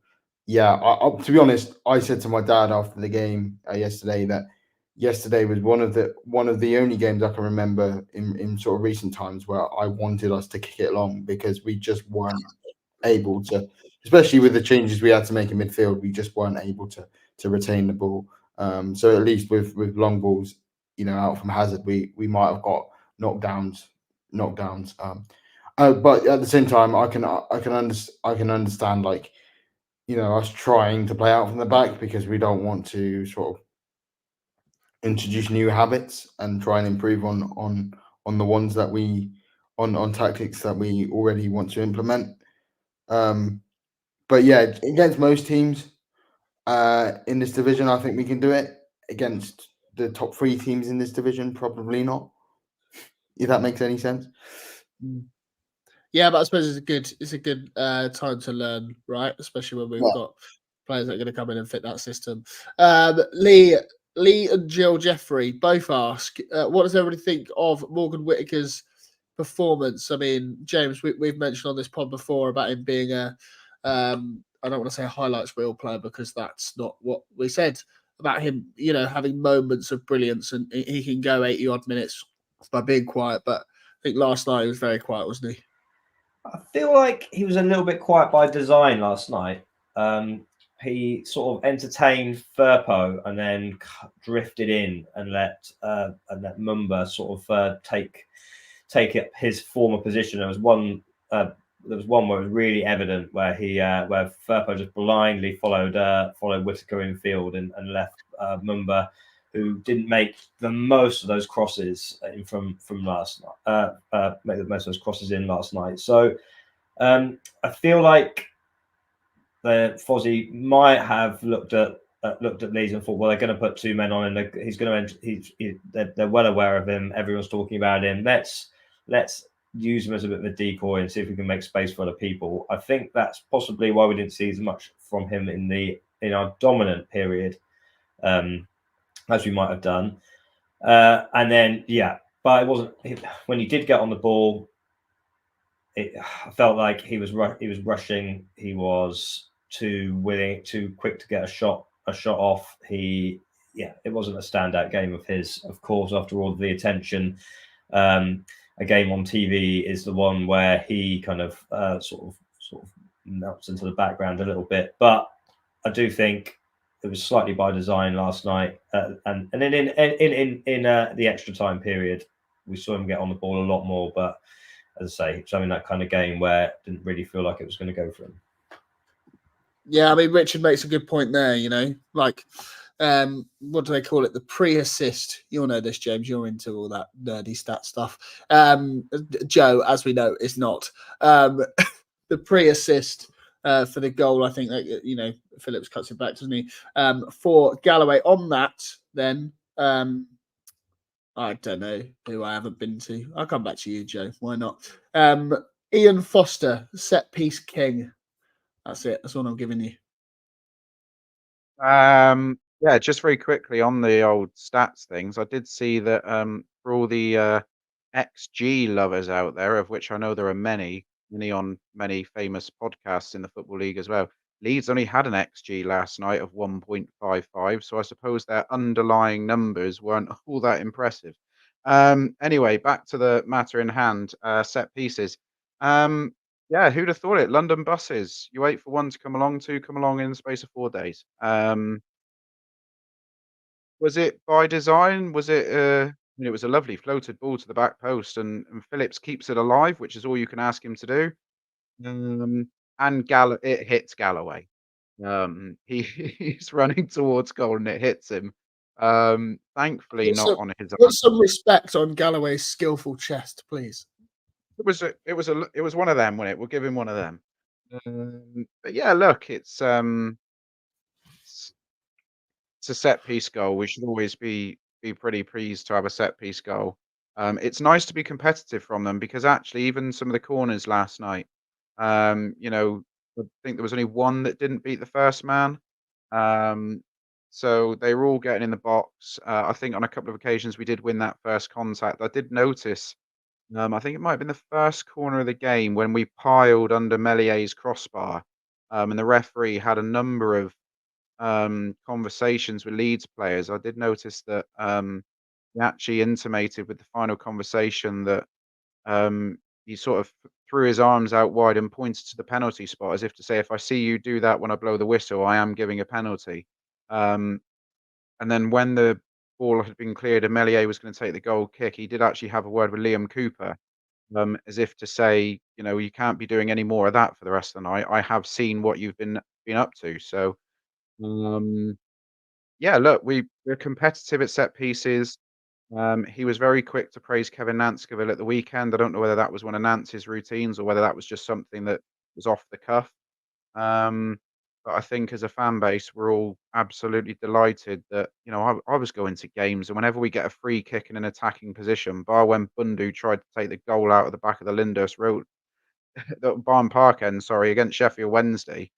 Speaker 3: yeah, to be honest, I said to my dad after the game yesterday that yesterday was one of the only games I can remember in sort of recent times where I wanted us to kick it along, because we just weren't able to, especially with the changes we had to make in midfield. We just weren't able to retain the ball. So at least with long balls, out from Hazard, we might have got knockdowns. But at the same time, I can understand, like, us trying to play out from the back, because we don't want to sort of introduce new habits and try and improve on the ones that on tactics that we already want to implement. But yeah, against most teams in this division, I think we can do it. Against the top 3 teams in this division, probably not. If that makes any sense.
Speaker 2: Yeah, but I suppose it's a good time to learn, right? Especially when we've got players that are going to come in and fit that system. Lee and Jill Jeffrey both ask, what does everybody think of Morgan Whittaker's performance? I mean, James, we've mentioned on this pod before about him being I don't want to say a highlights reel player, because that's not what we said about him, having moments of brilliance, and he can go 80 odd minutes by being quiet. But I think last night he was very quiet, wasn't he?
Speaker 1: I feel like he was a little bit quiet by design last night. He sort of entertained Firpo and then drifted in and let Mumba sort of take up his former position. There was one where it was really evident where where Firpo just blindly followed Whittaker in field and left Mumba, who didn't make the most of those crosses from last night. Make the most of those crosses in last night. So I feel like Fozzie might have looked at Leeds and thought, well, they're going to put 2 men on, and he's going to. They're well aware of him. Everyone's talking about him. Let's use him as a bit of a decoy and see if we can make space for other people. I think that's possibly why we didn't see as much from him in our dominant period, as we might have done. And then but it wasn't when he did get on the ball. I felt like he was rushing. He was too quick to get a shot off. It wasn't a standout game of his. Of course, after all the attention, a game on TV is the one where he kind of sort of melts into the background a little bit. But I do think it was slightly by design last night, and then in the extra time period, we saw him get on the ball a lot more, but. As I say, it's having that kind of game where it didn't really feel like it was going to go for him.
Speaker 2: Yeah, I mean, Richard makes a good point there, like, what do they call it? The pre-assist. You'll know this, James. You're into all that nerdy stat stuff. Joe, as we know, is not. The pre-assist for the goal, I think that, Phillips cuts it back, doesn't he? For Galloway on that, then... I don't know who I haven't been to. I'll come back to you, Joe. Why not? Ian Foster, set piece king. That's it. That's all I'm giving you.
Speaker 4: Yeah, just very quickly on the old stats things. I did see that for all the XG lovers out there, of which I know there are many on many famous podcasts in the Football League as well. Leeds only had an XG last night of 1.55, so I suppose their underlying numbers weren't all that impressive. Anyway, back to the matter in hand, set pieces. Yeah, who'd have thought it? London buses. You wait for one to come along, two come along in the space of 4 days. Was it by design? Was it? It was a lovely floated ball to the back post, and Phillips keeps it alive, which is all you can ask him to do. And it hits Galloway. He's running towards goal and it hits him. Thankfully, not on his.
Speaker 2: Put some respect on Galloway's skillful chest, please.
Speaker 4: It was one of them, wasn't it? We'll give him one of them. But yeah, look, it's a set piece goal. We should always be pretty pleased to have a set piece goal. It's nice to be competitive from them, because actually, even some of the corners last night, I think there was only one that didn't beat the first man. So they were all getting in the box. I think on a couple of occasions we did win that first contact. I did notice. I think it might have been the first corner of the game when we piled under Mellier's crossbar, and the referee had a number of conversations with Leeds players, I did notice that he actually intimated with the final conversation that he sort of threw his arms out wide and pointed to the penalty spot as if to say, if I see you do that when I blow the whistle, I am giving a penalty. And then when the ball had been cleared and Meslier was going to take the goal kick, he did actually have a word with Liam Cooper, as if to say, you can't be doing any more of that for the rest of the night. I have seen what you've been up to. So, yeah, look, we're competitive at set pieces. He was very quick to praise Kevin Nanskivil at the weekend. I don't know whether that was one of Nance's routines or whether that was just something that was off the cuff. But I think as a fan base, we're all absolutely delighted that, I was going to games and whenever we get a free kick in an attacking position, bar when Bundu tried to take the goal out of the back of the Lyndhurst Road, the Barn Park end, against Sheffield Wednesday,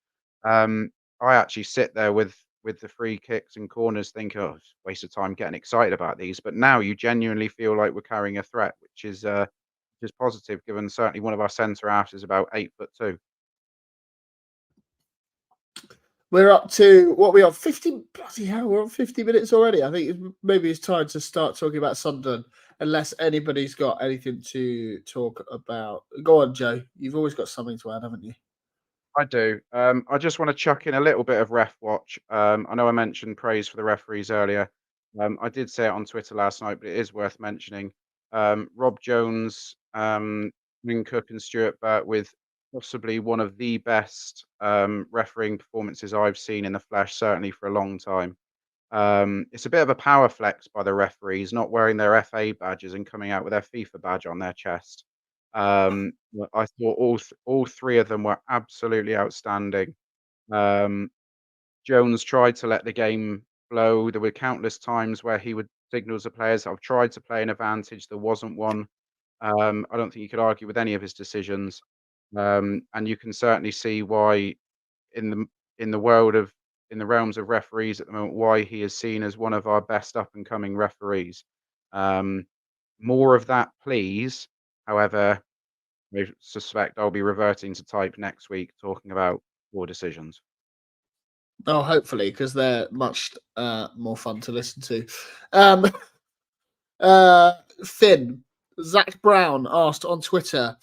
Speaker 4: I actually sit there with the free kicks and corners thinking, oh, it's a waste of time getting excited about these. But now you genuinely feel like we're carrying a threat, which is positive, given certainly one of our centre halves is about 8'2".
Speaker 2: We're up to what we are 50. Bloody hell, we're on 50 minutes already. I think maybe it's time to start talking about Sunderland, unless anybody's got anything to talk about. Go on, Joe. You've always got something to add, haven't you?
Speaker 4: I do. I just want to chuck in a little bit of ref watch. I know I mentioned praise for the referees earlier. I did say it on Twitter last night, but it is worth mentioning. Rob Jones, Wing Cook and Stuart Burt with possibly one of the best refereeing performances I've seen in the flesh, certainly for a long time. It's a bit of a power flex by the referees, not wearing their FA badges and coming out with their FIFA badge on their chest. I thought all three of them were absolutely outstanding. Jones tried to let the game flow. There were countless times where he would signal to players, I've tried to play an advantage. There wasn't one. I don't think you could argue with any of his decisions. And you can certainly see why in the realms of referees at the moment, why he is seen as one of our best up and coming referees. More of that, please. However, I suspect I'll be reverting to type next week talking about poor decisions.
Speaker 2: Oh, hopefully, because they're much more fun to listen to. Finn, Zach Brown asked on Twitter,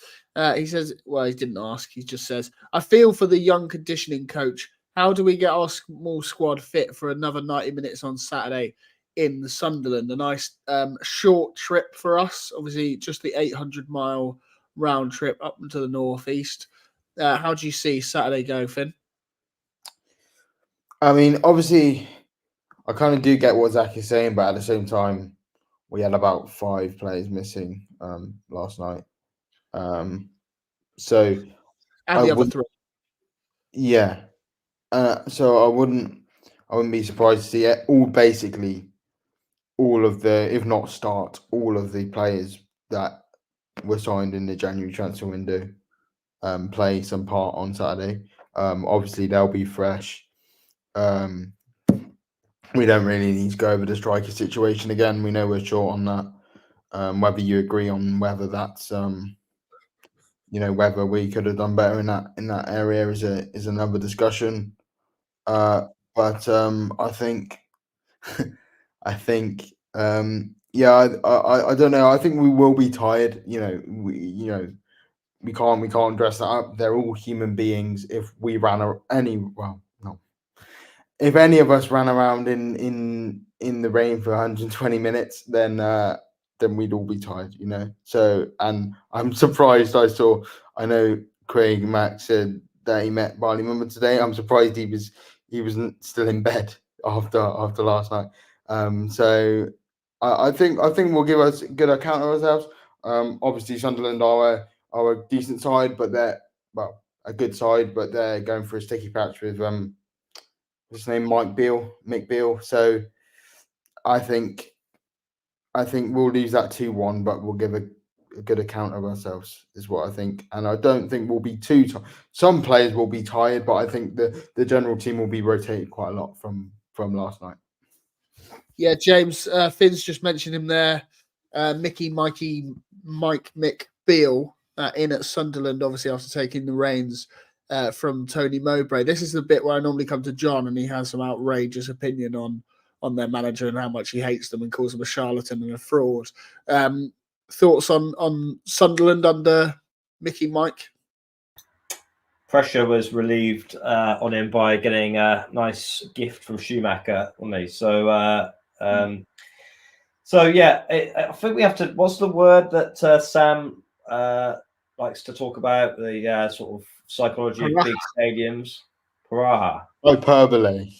Speaker 2: he says, well, he didn't ask, he just says, I feel for the young conditioning coach. How do we get our small squad fit for another 90 minutes on Saturday in Sunderland? A nice short trip for us, obviously just the 800-mile round trip up into the northeast. How do you see Saturday go, Finn?
Speaker 3: I mean, obviously, I kind of do get what Zach is saying, but at the same time, we had about 5 players missing last night. So
Speaker 2: And the other 3.
Speaker 3: Yeah. So I wouldn't be surprised to see it all of the, if not start, all of the players that were signed in the January transfer window play some part on Saturday. Obviously they'll be fresh. We don't really need to go over the striker situation again. We know we're short on that. Whether you agree on whether that's whether we could have done better in that area is another discussion. But I think I don't know. I think we will be tired. We can't dress that up. They're all human beings. If we if any of us ran around in the rain for 120 minutes, then we'd all be tired, So, and I'm surprised. I know Craig Mack said that he met Barley Mumba today. I'm surprised he wasn't still in bed after last night. So I think we'll give us a good account of ourselves. Obviously Sunderland are a decent side, but they're a good side, but they're going for a sticky patch with his name Mick Beale. So I think we'll lose that 2-1, but we'll give a good account of ourselves, is what I think. And I don't think we'll be too tired. Some players will be tired, but I think the general team will be rotated quite a lot from last night.
Speaker 2: Yeah, James, Finn's just mentioned him there. Mick Beale in at Sunderland, obviously after taking the reins from Tony Mowbray. This is the bit where I normally come to John, and he has some outrageous opinion on their manager and how much he hates them and calls them a charlatan and a fraud. Thoughts on Sunderland under Mickey Mike?
Speaker 1: Pressure was relieved on him by getting a nice gift from Schumacher, wasn't he? So, I think we have to. What's the word that Sam likes to talk about? The sort of psychology of big stadiums. Paraha.
Speaker 3: Hyperbole.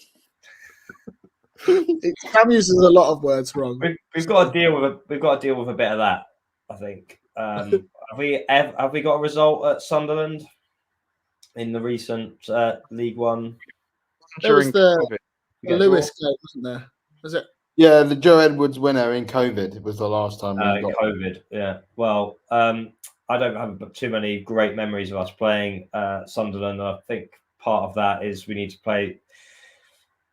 Speaker 2: Sam uses a lot of words wrong.
Speaker 1: We've got to deal with a bit of that. I think. Have we got a result at Sunderland in the recent League One?
Speaker 2: There was the Lewis game, wasn't there? Was it?
Speaker 3: Yeah, the Joe Edwards winner in COVID was the last time we got
Speaker 1: COVID. Yeah. Well, I don't have too many great memories of us playing Sunderland. I think part of that is we need to play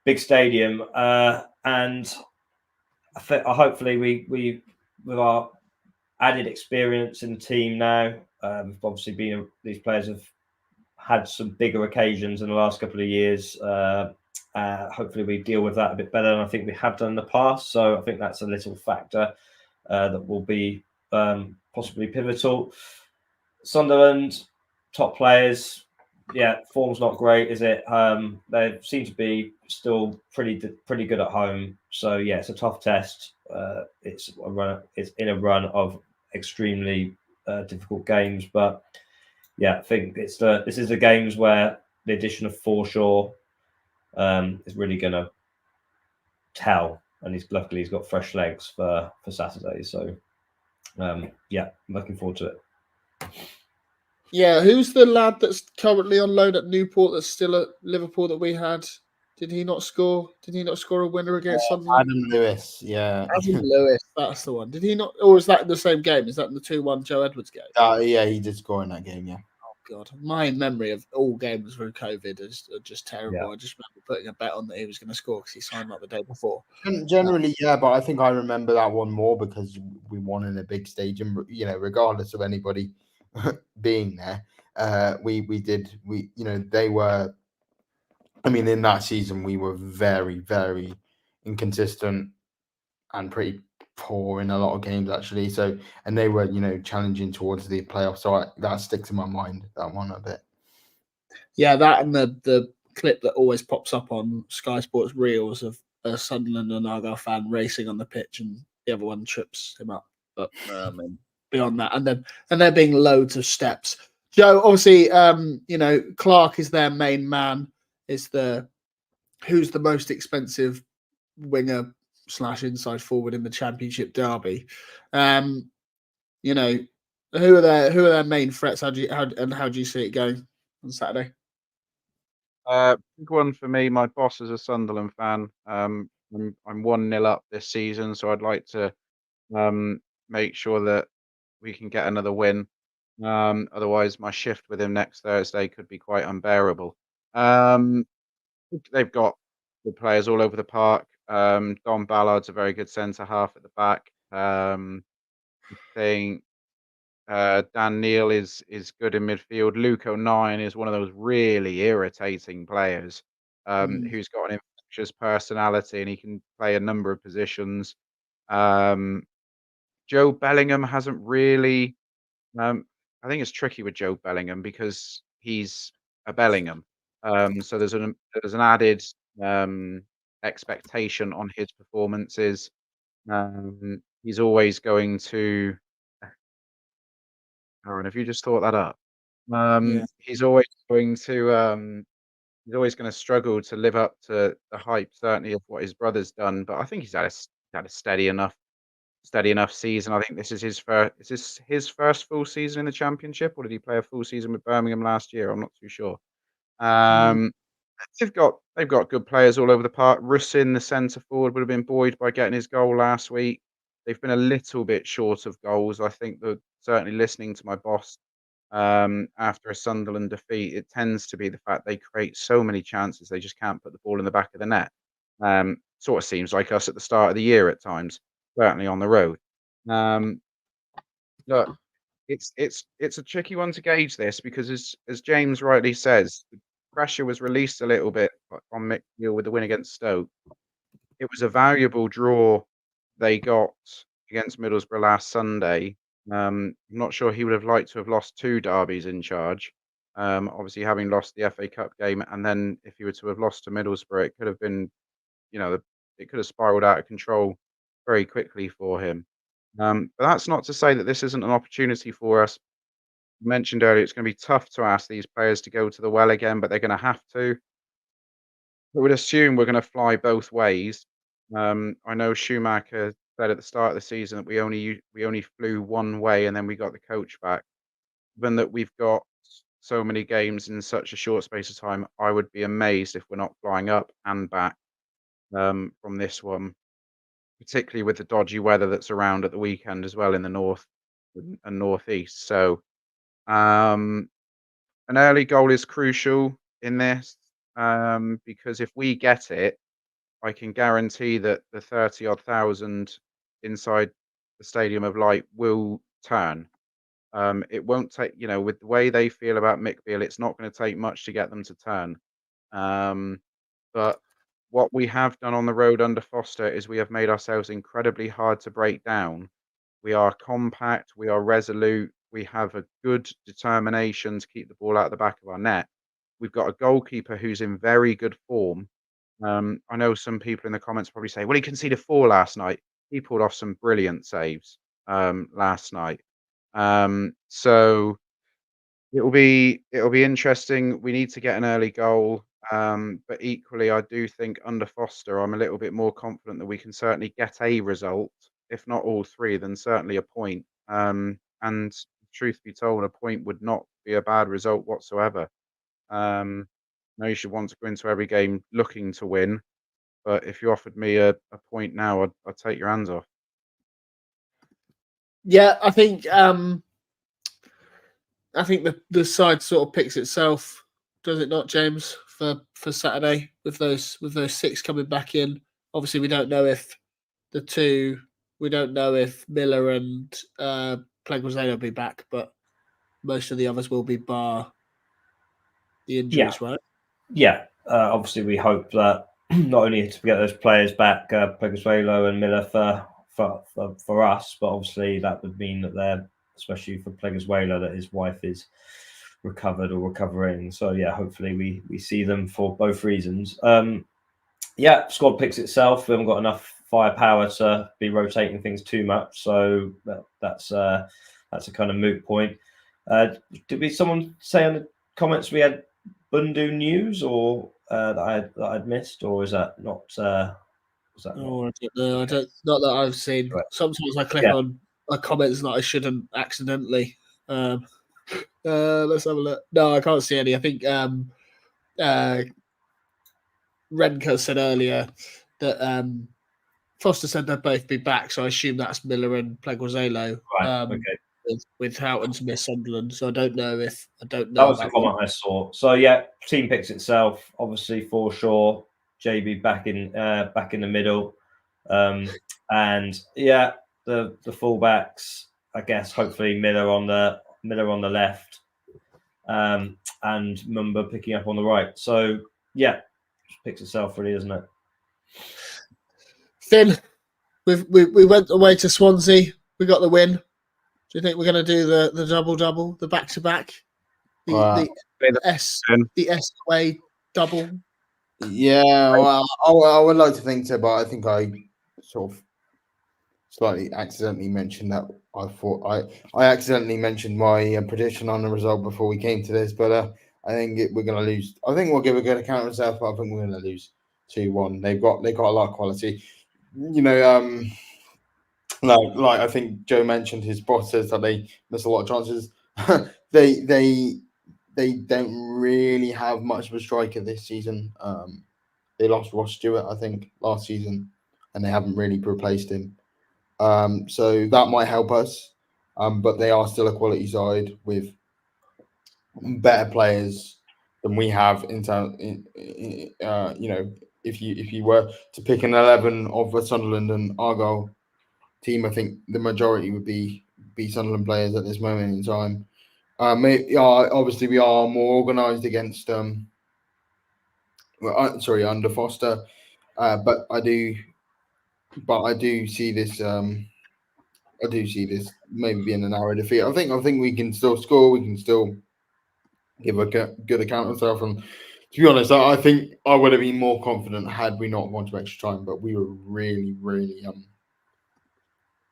Speaker 1: big stadium, and hopefully we with our added experience in the team now. Obviously, these players have had some bigger occasions in the last couple of years. Hopefully, we deal with that a bit better than I think we have done in the past. So I think that's a little factor that will be possibly pivotal. Sunderland, top players. Yeah, form's not great, is it? They seem to be still pretty good at home. So yeah, it's a tough test. It's in a run of extremely difficult games, but yeah, I think this is the games where the addition of Forshaw is really going to tell, and luckily he's got fresh legs for Saturday. So yeah, I'm looking forward to it.
Speaker 2: Yeah, who's the lad that's currently on loan at Newport that's still at Liverpool that we had? Did he not score? Did he not score a winner against Sunderland?
Speaker 3: Adam Lewis, yeah.
Speaker 2: Adam Lewis, that's the one. Did he not? Or is that in the same game? Is that in the 2-1 Joe Edwards game?
Speaker 3: Yeah, he did score in that game, yeah.
Speaker 2: Oh, God. My memory of all games through COVID is just terrible.
Speaker 1: Yeah.
Speaker 2: I just remember putting a bet on that he was going to score because he signed up the day before.
Speaker 3: Generally, yeah, but I think I remember that one more because we won in a big stadium, regardless of anybody being there. They were, in that season, we were very, very inconsistent and pretty poor in a lot of games, actually. So, and they were, challenging towards the playoffs. So that sticks in my mind, that one a bit.
Speaker 2: Yeah, that and the clip that always pops up on Sky Sports Reels of a Sunderland and Argyle fan racing on the pitch and the other one trips him up. But beyond that, and there being loads of steps. Joe, obviously, Clark is their main man. Is who's the most expensive winger / inside forward in the Championship derby? Who are their main threats? How do you see it going on Saturday?
Speaker 4: Big one for me. My boss is a Sunderland fan. I'm 1-0 up this season, so I'd like to make sure that we can get another win. Otherwise, my shift with him next Thursday could be quite unbearable. They've got good players all over the park. Don Ballard's a very good centre half at the back. I think Dan Neil is good in midfield. Luke O'Nien is one of those really irritating players who's got an infectious personality and he can play a number of positions. Joe Bellingham hasn't really. I think it's tricky with Joe Bellingham because he's a Bellingham. So there's an added expectation on his performances. He's always going to. Aaron, have you just thought that up?
Speaker 2: Yeah.
Speaker 4: He's always going to. He's always going to struggle to live up to the hype, certainly of what his brother's done. But I think he's had a steady enough season. I think this is his first. Is this his first full season in the Championship, or did he play a full season with Birmingham last year? I'm not too sure. They've got good players all over the park. Russin, the centre forward, would have been buoyed by getting his goal last week. They've been a little bit short of goals. I think that certainly listening to my boss after a Sunderland defeat, it tends to be the fact they create so many chances they just can't put the ball in the back of the net. Sort of seems like us at the start of the year at times, certainly on the road. Look, it's a tricky one to gauge this because as James rightly says, the pressure was released a little bit on McNeil with the win against Stoke. It was a valuable draw they got against Middlesbrough last Sunday. I'm not sure he would have liked to have lost 2 derbies in charge. Obviously, having lost the FA Cup game, and then if he were to have lost to Middlesbrough, it could have been, it could have spiraled out of control very quickly for him. But that's not to say that this isn't an opportunity for us. You mentioned earlier it's going to be tough to ask these players to go to the well again, but they're going to have to. I would assume we're going to fly both ways. I know Schumacher said at the start of the season that we only flew one way and then we got the coach back. Given that we've got so many games in such a short space of time, I would be amazed if we're not flying up and back from this one, particularly with the dodgy weather that's around at the weekend as well in the north and northeast. So an early goal is crucial in this because if we get it, I can guarantee that the 30-odd thousand inside the Stadium of Light will turn. It won't take, with the way they feel about Mick Beale, it's not going to take much to get them to turn. But what we have done on the road under Foster is we have made ourselves incredibly hard to break down. We are compact, we are resolute, we have a good determination to keep the ball out of the back of our net. We've got a goalkeeper who's in very good form. I know some people in the comments probably say, well, he conceded 4 last night. He pulled off some brilliant saves last night. So it'll be interesting. We need to get an early goal. But equally, I do think under Foster, I'm a little bit more confident that we can certainly get a result, if not all 3, then certainly a point. And truth be told, a point would not be a bad result whatsoever. No, you should want to go into every game looking to win, but if you offered me a point now, I'd take your hands off.
Speaker 2: Yeah, I think the side sort of picks itself, does it not, James, for Saturday with those 6 coming back in. Obviously, we don't know if Miller and Pleguezuelo will be back, but most of the others will be bar the injuries, right?
Speaker 1: Yeah, obviously we hope that not only to get those players back, Pleguezuelo and Miller for us, but obviously that would mean that they're, especially for Pleguezuelo, that his wife is recovered or recovering. So yeah, hopefully we see them for both reasons. Squad picks itself. We haven't got enough firepower to be rotating things too much, so that's a kind of moot point. Did someone say on the comments we had Bundu news or that I'd missed, or is that not? Was that
Speaker 2: not? I don't know. Not that I've seen. Right. Sometimes I click on comments that I shouldn't accidentally. Let's have a look. No, I can't see any. I think Renka said earlier that Foster said they'd both be back, so I assume that's Miller and Pleguezuelo.
Speaker 1: Right. Okay.
Speaker 2: With Houghton to miss Sunderland, so I don't know.
Speaker 1: That was the comment I saw. So yeah, team picks itself. Obviously, for sure, JB back in the middle, and yeah, the fullbacks. I guess hopefully Miller on the left, and Mumba picking up on the right. So yeah, picks itself really, isn't it?
Speaker 2: Finn, we went away to Swansea. We got the win. Do you think we're going to do the double, the back-to-back, the S away double?
Speaker 3: Yeah, well, I would like to think so, but I think I sort of slightly accidentally mentioned that. I accidentally mentioned my prediction on the result before we came to this, but I think we're going to lose. I think we'll give a good account of ourselves, but I think we're going to lose 2-1. They've got a lot of quality, Like I think Joe mentioned, his boss says that they miss a lot of chances. They don't really have much of a striker this season. They lost Ross Stewart, I think, last season, and they haven't really replaced him. So that might help us. But they are still a quality side with better players than we have if you were to pick an 11 of the Sunderland and Argyle team, I think the majority would be beat Sunderland players at this moment in time. Obviously, we are more organised against under Foster, but I do see this. I do see this maybe being a narrow defeat. I think we can still score. We can still give a good account of ourselves. And to be honest, I think I would have been more confident had we not gone to extra time. But we were really, really,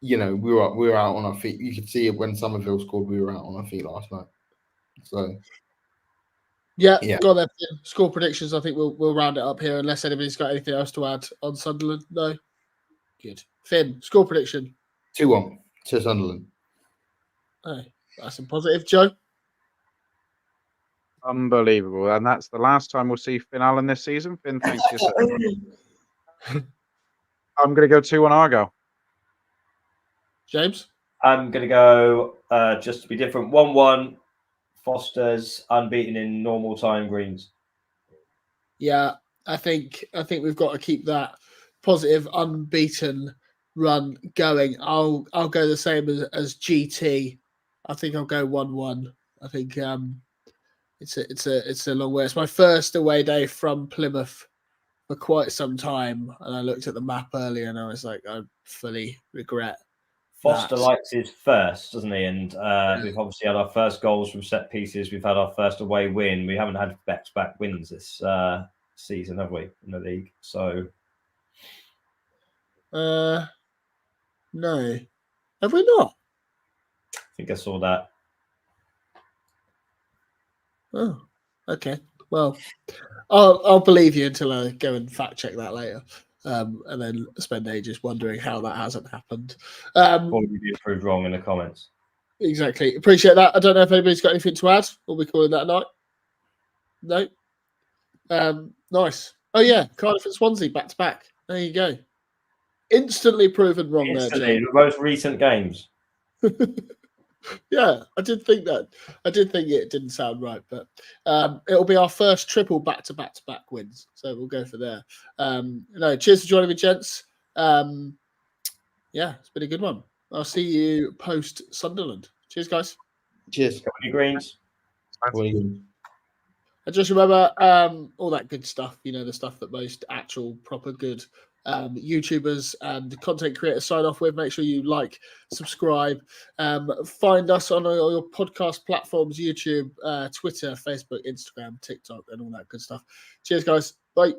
Speaker 3: we were out on our feet. You could see it when Somerville scored. We were out on our feet last night. So
Speaker 2: yeah.
Speaker 3: Yeah.
Speaker 2: Go on then. Finn. Score predictions. I think we'll round it up here unless anybody's got anything else to add on Sunderland. No. Good. Finn, score prediction.
Speaker 3: 2-1 to Sunderland.
Speaker 2: Oh, that's a positive. Joe.
Speaker 4: Unbelievable. And that's the last time we'll see Finn Allen this season. Finn, thank you. I'm going to go 2-1 Argyle.
Speaker 2: James?
Speaker 1: I'm going to go, just to be different, 1-1 Foster's, unbeaten in normal time Greens.
Speaker 2: Yeah, I think we've got to keep that positive, unbeaten run going. I'll go the same as GT. I think I'll go 1-1. I think it's a long way. It's my first away day from Plymouth for quite some time, and I looked at the map earlier and I was like, I fully regret.
Speaker 1: Foster likes his first, doesn't he? And we've obviously had our first goals from set pieces. We've had our first away win. We haven't had back-to-back wins this season, have we, in the league? So,
Speaker 2: no, have we not?
Speaker 1: I think I saw that.
Speaker 2: Oh, okay. Well, I'll believe you until I go and fact check that later, and then spend ages wondering how that hasn't happened.
Speaker 1: Probably be proved wrong in the comments.
Speaker 2: Exactly. Appreciate that. I don't know if anybody's got anything to add. We'll be calling that a night. No. Nice. Oh yeah, Cardiff and Swansea back to back. There you go. Instantly proven wrong there.
Speaker 1: The most recent games.
Speaker 2: Yeah, I did think that. I did think it didn't sound right, but it'll be our first triple back-to-back wins. So we'll go for there. Cheers for joining me, gents. Yeah, it's been a good one. I'll see you post Sunderland. Cheers, guys.
Speaker 3: Cheers.
Speaker 1: Greens.
Speaker 2: And just remember all that good stuff, the stuff that most actual proper good YouTubers and content creators sign off with. Make sure you like, subscribe, find us on all your podcast platforms, YouTube, Twitter, Facebook, Instagram, TikTok, and all that good stuff. Cheers, guys. Bye.